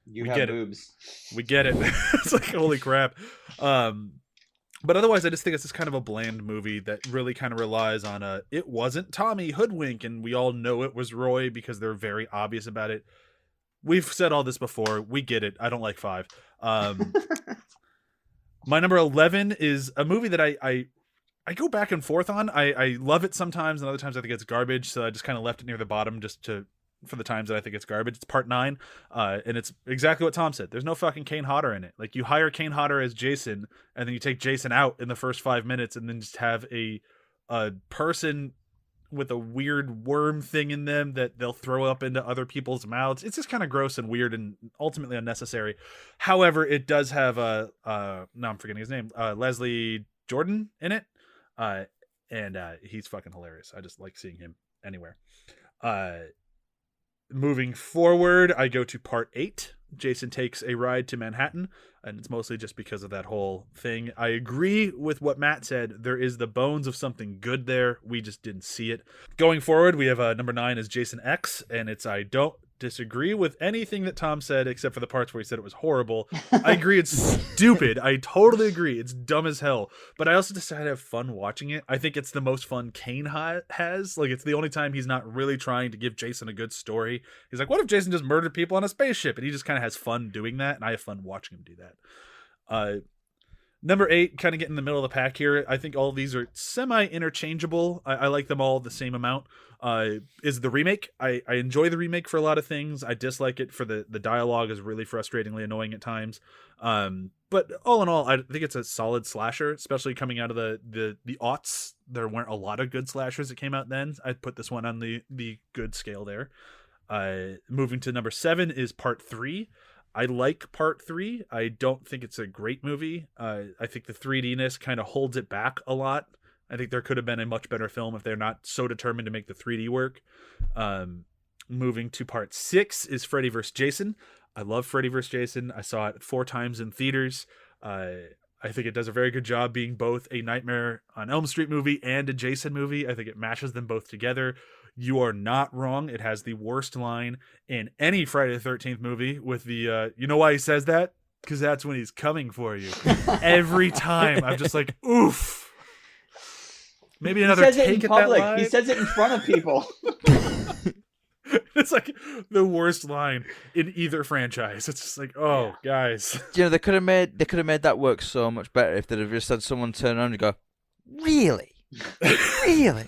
[SPEAKER 2] We have boobs.
[SPEAKER 1] We get it. It's like, holy crap. But otherwise, I just think it's just kind of a bland movie that really kind of relies on it wasn't Tommy hoodwink, and we all know it was Roy because they're very obvious about it. We've said all this before. We get it. I don't like 5. My number 11 is a movie that I go back and forth on. I love it sometimes, and other times I think it's garbage, so I just kind of left it near the bottom just for the times that I think it's garbage. It's Part 9, and it's exactly what Tom said. There's no fucking Kane Hodder in it. Like, you hire Kane Hodder as Jason, and then you take Jason out in the first 5 minutes, and then just have a person with a weird worm thing in them that they'll throw up into other people's mouths. It's just kind of gross and weird and ultimately unnecessary. However, it does have now I'm forgetting his name, Leslie Jordan in it, and he's fucking hilarious. I just like seeing him anywhere. Moving forward, I go to Part 8. Jason takes a ride to Manhattan, and it's mostly just because of that whole thing. I agree with what Matt said. There is the bones of something good there. We just didn't see it. Going forward, we have number 9 is Jason X, and it's I don't disagree with anything that Tom said except for the parts where he said it was horrible. I agree it's stupid. I totally agree. It's dumb as hell. But I also decided to have fun watching it. I think it's the most fun Kane has. Like, it's the only time he's not really trying to give Jason a good story. He's like, what if Jason just murdered people on a spaceship? And he just kind of has fun doing that, and I have fun watching him do that. Number 8, kind of get in the middle of the pack here. I think all of these are semi-interchangeable. I like them all the same amount. Is the remake. I enjoy the remake for a lot of things. I dislike it for the dialogue is really frustratingly annoying at times. But all in all, I think it's a solid slasher, especially coming out of the aughts. There weren't a lot of good slashers that came out then. I'd put this one on the good scale there. Moving to number 7 is Part 3. I like Part 3. I don't think it's a great movie. I think the 3D-ness kind of holds it back a lot. I think there could have been a much better film if they're not so determined to make the 3D work. Moving to Part 6 is Freddy vs. Jason. I love Freddy vs. Jason. I saw it 4 times in theaters. I think it does a very good job being both a Nightmare on Elm Street movie and a Jason movie. I think it mashes them both together. You are not wrong. It has the worst line in any Friday the 13th movie with the, you know why he says that? Because that's when he's coming for you. Every time. I'm just like, oof. Maybe another
[SPEAKER 2] he says
[SPEAKER 1] take
[SPEAKER 2] it in
[SPEAKER 1] at
[SPEAKER 2] public.
[SPEAKER 1] that line.
[SPEAKER 2] He says it in front of people.
[SPEAKER 1] It's like the worst line in either franchise. It's just like, oh, guys.
[SPEAKER 3] You know, they could have made that work so much better if they'd have just had someone turn around and go, really? Really?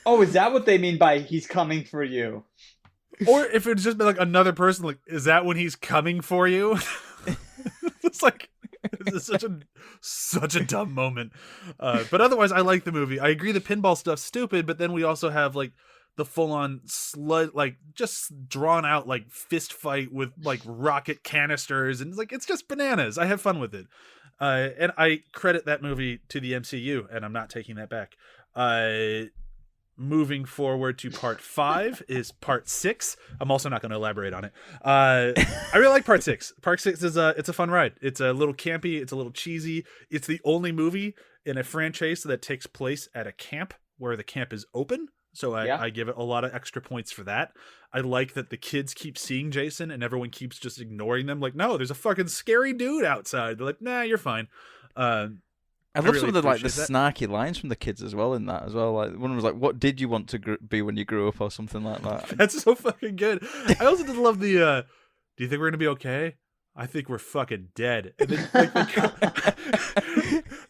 [SPEAKER 2] Oh, is that what they mean by he's coming for you?
[SPEAKER 1] Or if it's just been like another person, like, is that when he's coming for you? It's like, this is such a dumb moment. But otherwise, I like the movie. I agree the pinball stuff's stupid, but then we also have like the full-on like just drawn out like fist fight with like rocket canisters, and like it's just bananas. I have fun with it, and I credit that movie to the MCU, and I'm not taking that back. Moving forward to Part 5 is Part 6. I'm also not going to elaborate on it. I really like Part 6. Part 6 is it's a fun ride. It's a little campy. It's a little cheesy. It's the only movie in a franchise that takes place at a camp where the camp is open. So I give it a lot of extra points for that. I like that the kids keep seeing Jason and everyone keeps just ignoring them. Like, no, there's a fucking scary dude outside. They're like, nah, you're fine.
[SPEAKER 3] I love some of the snarky lines from the kids as well in that as well. Like one was like, "What did you want to be when you grew up?" or something like that.
[SPEAKER 1] That's so fucking good. I also did love the. Do you think we're gonna be okay? I think we're fucking dead. And then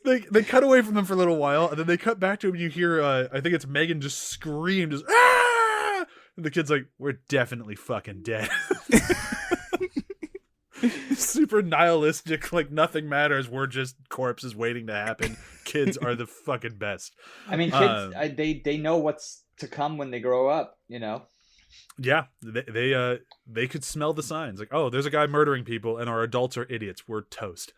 [SPEAKER 1] like, they cut away from them for a little while, and then they cut back to him. And you hear, I think it's Megan just scream, just ah! And the kid's like, "We're definitely fucking dead." Super nihilistic, like nothing matters. We're just corpses waiting to happen. Kids are the fucking best.
[SPEAKER 2] I mean, kids, they know what's to come when they grow up. You know.
[SPEAKER 1] Yeah, they could smell the signs. Like, oh, there's a guy murdering people, and our adults are idiots. We're toast.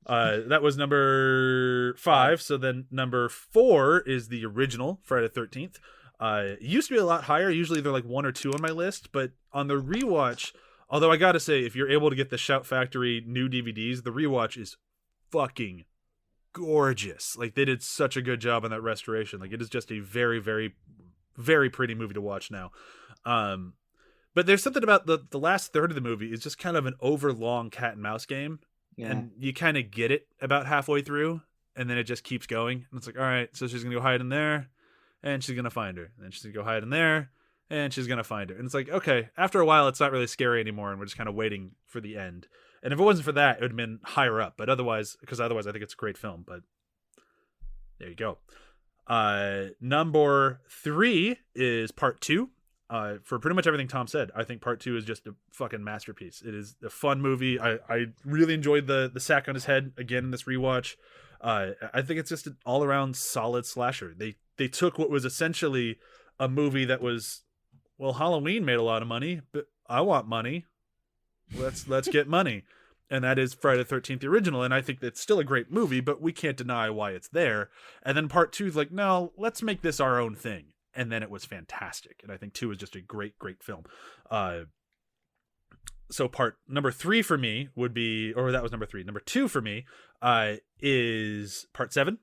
[SPEAKER 1] That was number 5. So then number 4 is the original Friday the 13th. It used to be a lot higher. Usually they're like 1 or 2 on my list, but on the rewatch. Although I gotta say, if you're able to get the Shout Factory new DVDs, the rewatch is fucking gorgeous. Like, they did such a good job on that restoration. Like, it is just a very, very, very pretty movie to watch now. But there's something about the last third of the movie is just kind of an overlong cat and mouse game. Yeah. And you kind of get it about halfway through, and then it just keeps going. And it's like, all right, so she's gonna go hide in there, and she's gonna find her. And then she's gonna go hide in there, and she's gonna find her. And it's like, okay, after a while it's not really scary anymore, and we're just kind of waiting for the end. And if it wasn't for that, it would have been higher up. But otherwise I think it's a great film. But there you go. Number 3 is Part 2. For pretty much everything Tom said, I think Part 2 is just a fucking masterpiece. It is a fun movie. I really enjoyed the sack on his head again in this rewatch. I think it's just an all around solid slasher. They took what was essentially a movie that was, well, Halloween made a lot of money, but I want money. Let's get money. And that is Friday the 13th, the original. And I think that's still a great movie, but we can't deny why it's there. And then Part 2 is like, no, let's make this our own thing. And then it was fantastic. And I think 2 is just a great, great film. So part number 3 for me would be, or that was number 3. Number 2 for me is Part 7.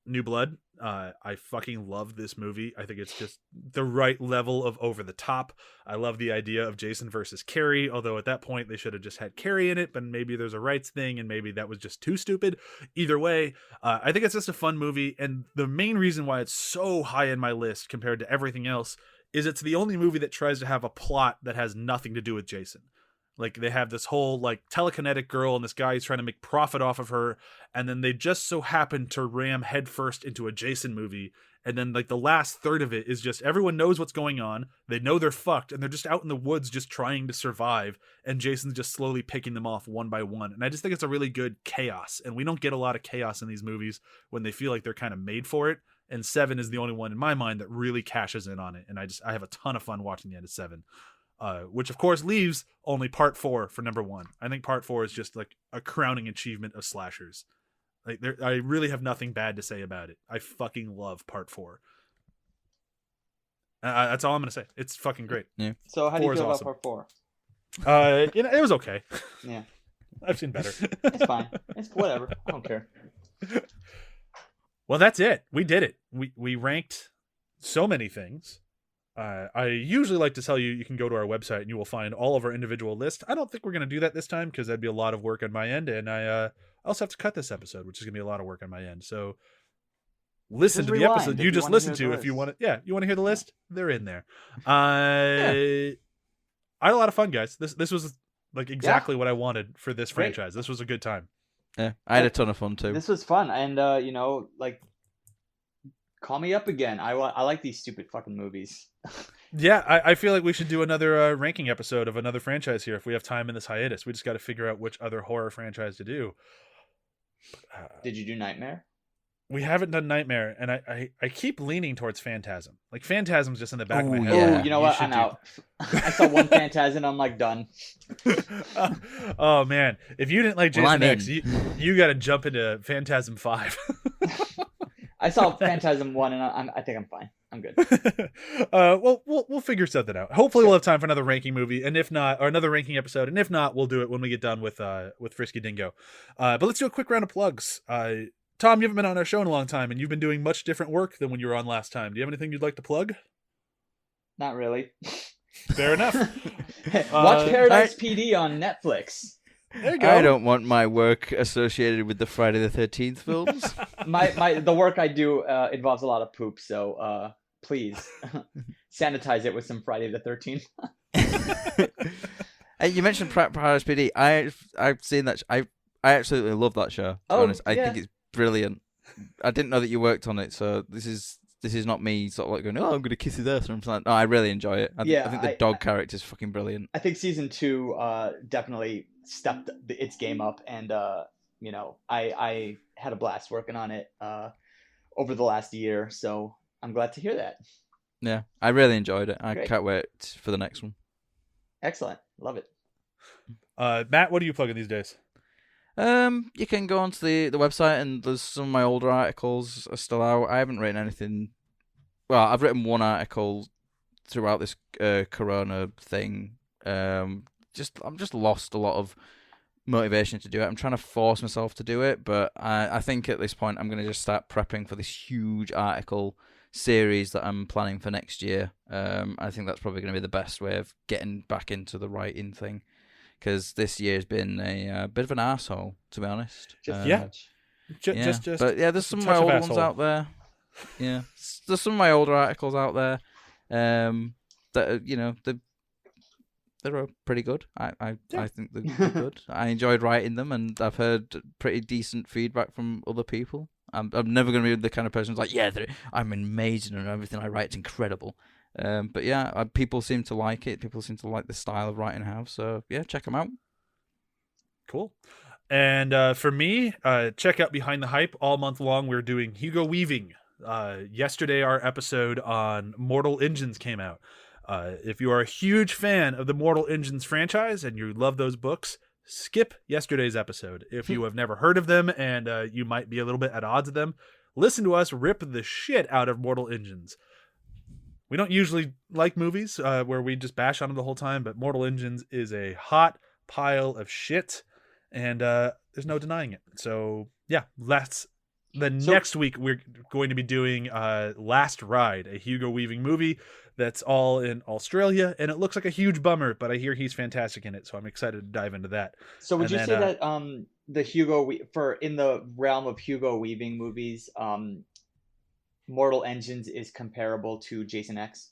[SPEAKER 1] New Blood. I fucking love this movie. I think it's just the right level of over the top. I love the idea of Jason versus Carrie, although at that point they should have just had Carrie in it, but maybe there's a rights thing and maybe that was just too stupid. Either way, I think it's just a fun movie, and the main reason why it's so high in my list compared to everything else is it's the only movie that tries to have a plot that has nothing to do with Jason. Like, they have this whole, like, telekinetic girl, and this guy is trying to make profit off of her, and then they just so happen to ram headfirst into a Jason movie, and then, like, the last third of it is just everyone knows what's going on, they know they're fucked, and they're just out in the woods just trying to survive, and Jason's just slowly picking them off one by one. And I just think it's a really good chaos, and we don't get a lot of chaos in these movies when they feel like they're kind of made for it, and 7 is the only one in my mind that really cashes in on it, and I have a ton of fun watching the end of 7. Which of course leaves only part 4 for number 1. I think part 4 is just like a crowning achievement of slashers. Like, I really have nothing bad to say about it. I fucking love part 4. That's all I'm gonna say. It's fucking great.
[SPEAKER 2] Yeah. So how do you feel about part 4?
[SPEAKER 1] It was okay.
[SPEAKER 2] Yeah.
[SPEAKER 1] I've seen better.
[SPEAKER 2] It's fine. It's whatever. I don't care.
[SPEAKER 1] Well, that's it. We did it. We ranked so many things. I usually like to tell you can go to our website and you will find all of our individual lists. I don't think we're going to do that this time because that'd be a lot of work on my end, and I also have to cut this episode, which is going to be a lot of work on my end. So listen
[SPEAKER 2] Just
[SPEAKER 1] to the
[SPEAKER 2] rewind
[SPEAKER 1] episode
[SPEAKER 2] if
[SPEAKER 1] you
[SPEAKER 2] you
[SPEAKER 1] just
[SPEAKER 2] wanna
[SPEAKER 1] listened
[SPEAKER 2] hear
[SPEAKER 1] to
[SPEAKER 2] the
[SPEAKER 1] if you
[SPEAKER 2] list.
[SPEAKER 1] want to. Yeah, you want to hear the list? They're in there. I had a lot of fun, guys. This was like exactly what I wanted for this
[SPEAKER 2] Great.
[SPEAKER 1] franchise. This was a good time.
[SPEAKER 3] Yeah, I had a ton of fun too.
[SPEAKER 2] This was fun, and like, call me up again. I like these stupid fucking movies.
[SPEAKER 1] Yeah, I feel like we should do another ranking episode of another franchise here if we have time in this hiatus. We just got to figure out which other horror franchise to do.
[SPEAKER 2] Did you do Nightmare?
[SPEAKER 1] We haven't done Nightmare, and I keep leaning towards Phantasm. Like, Phantasm's just in the back of my head.
[SPEAKER 3] Yeah.
[SPEAKER 2] Oh, you know what? I'm out. I saw one Phantasm and I'm like, done.
[SPEAKER 1] Oh man, if you didn't like Jason
[SPEAKER 3] I'm
[SPEAKER 1] X,
[SPEAKER 3] in.
[SPEAKER 1] you got to jump into Phantasm 5.
[SPEAKER 2] I saw Phantasm 1 and I think I'm fine. I'm good.
[SPEAKER 1] Well, we'll figure something out. Hopefully, we'll have time for another ranking movie, and if not, or another ranking episode, and if not, we'll do it when we get done with Frisky Dingo. But let's do a quick round of plugs. Tom, you haven't been on our show in a long time, and you've been doing much different work than when you were on last time. Do you have anything you'd like to plug?
[SPEAKER 2] Not really.
[SPEAKER 1] Fair enough.
[SPEAKER 2] Watch Paradise PD on Netflix.
[SPEAKER 1] There you go.
[SPEAKER 3] I don't want my work associated with the Friday the 13th films.
[SPEAKER 2] The work I do involves a lot of poop, so please sanitize it with some Friday the 13th.
[SPEAKER 3] You mentioned Paradise PD. I've seen that. I absolutely love that show. To be honest. I think it's brilliant. I didn't know that you worked on it, so this is not me sort of like going, oh, I'm going to kiss his ass or something like that. No, I really enjoy it. I think the dog character is fucking brilliant.
[SPEAKER 2] I think season 2 definitely stepped its game up, and I had a blast working on it over the last year, so I'm glad to hear that.
[SPEAKER 3] Yeah, I really enjoyed it. I
[SPEAKER 2] Great.
[SPEAKER 3] can't wait for the next one.
[SPEAKER 2] Excellent. Love it.
[SPEAKER 1] Matt, what are you plugging these days?
[SPEAKER 3] You can go onto the website, and there's some of my older articles are still out. I haven't written anything. Well, I've written one article throughout this Corona thing. I'm just lost a lot of motivation to do it. I'm trying to force myself to do it, but I think at this point I'm going to just start prepping for this huge article series that I'm planning for next year. I think that's probably going to be the best way of getting back into the writing thing. Because this year's been a bit of an arsehole, to be honest.
[SPEAKER 1] But
[SPEAKER 3] yeah, there's some of my older ones out there. Yeah, there's some of my older articles out there that they're pretty good. I think they're good. I enjoyed writing them, and I've heard pretty decent feedback from other people. I'm never going to be the kind of person who's like, yeah, I'm amazing and everything I write is incredible. But yeah, people seem to like it. People seem to like the style of writing I have. So yeah, check them out.
[SPEAKER 1] Cool. And for me, check out Behind the Hype all month long. We're doing Hugo Weaving. Yesterday, our episode on Mortal Engines came out. If you are a huge fan of the Mortal Engines franchise and you love those books, skip yesterday's episode. If you have never heard of them and you might be a little bit at odds with them, listen to us rip the shit out of Mortal Engines. We don't usually like movies where we just bash on them the whole time, but Mortal Engines is a hot pile of shit, and there's no denying it. So yeah, let's next week we're going to be doing Last Ride, a Hugo Weaving movie that's all in Australia, and it looks like a huge bummer, but I hear he's fantastic in it, so I'm excited to dive into that.
[SPEAKER 2] So would you say that the Hugo in the realm of Hugo Weaving movies, Mortal Engines is comparable to Jason X?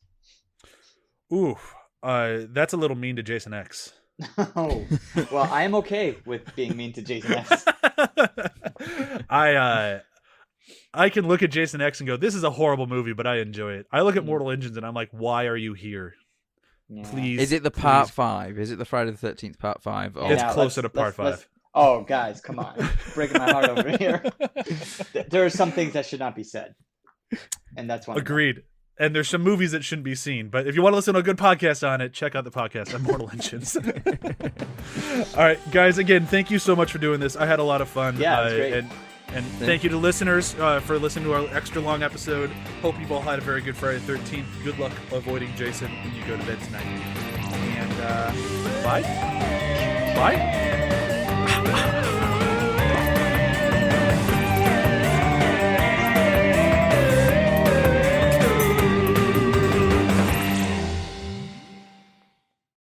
[SPEAKER 1] Ooh, that's a little mean to Jason X.
[SPEAKER 2] Oh, well, I am okay with being mean to Jason X.
[SPEAKER 1] I can look at Jason X and go, this is a horrible movie, but I enjoy it. I look at Mortal Engines and I'm like, why are you here? Yeah. Please.
[SPEAKER 3] Is it the part 5? Is it the Friday the 13th part 5?
[SPEAKER 1] Or... It's closer to part 5.
[SPEAKER 2] Oh, guys, come on. Breaking my heart over here. There are some things that should not be said. And that's one.
[SPEAKER 1] Agreed. And there's some movies that shouldn't be seen. But if you want to listen to a good podcast on it, check out the podcast on Mortal Engines. All right, guys, again, thank you so much for doing this. I had a lot of fun.
[SPEAKER 2] Yeah, it's great.
[SPEAKER 1] And thank you to listeners for listening to our extra long episode. Hope you've all had a very good Friday the 13th. Good luck avoiding Jason when you go to bed tonight. And bye. Bye.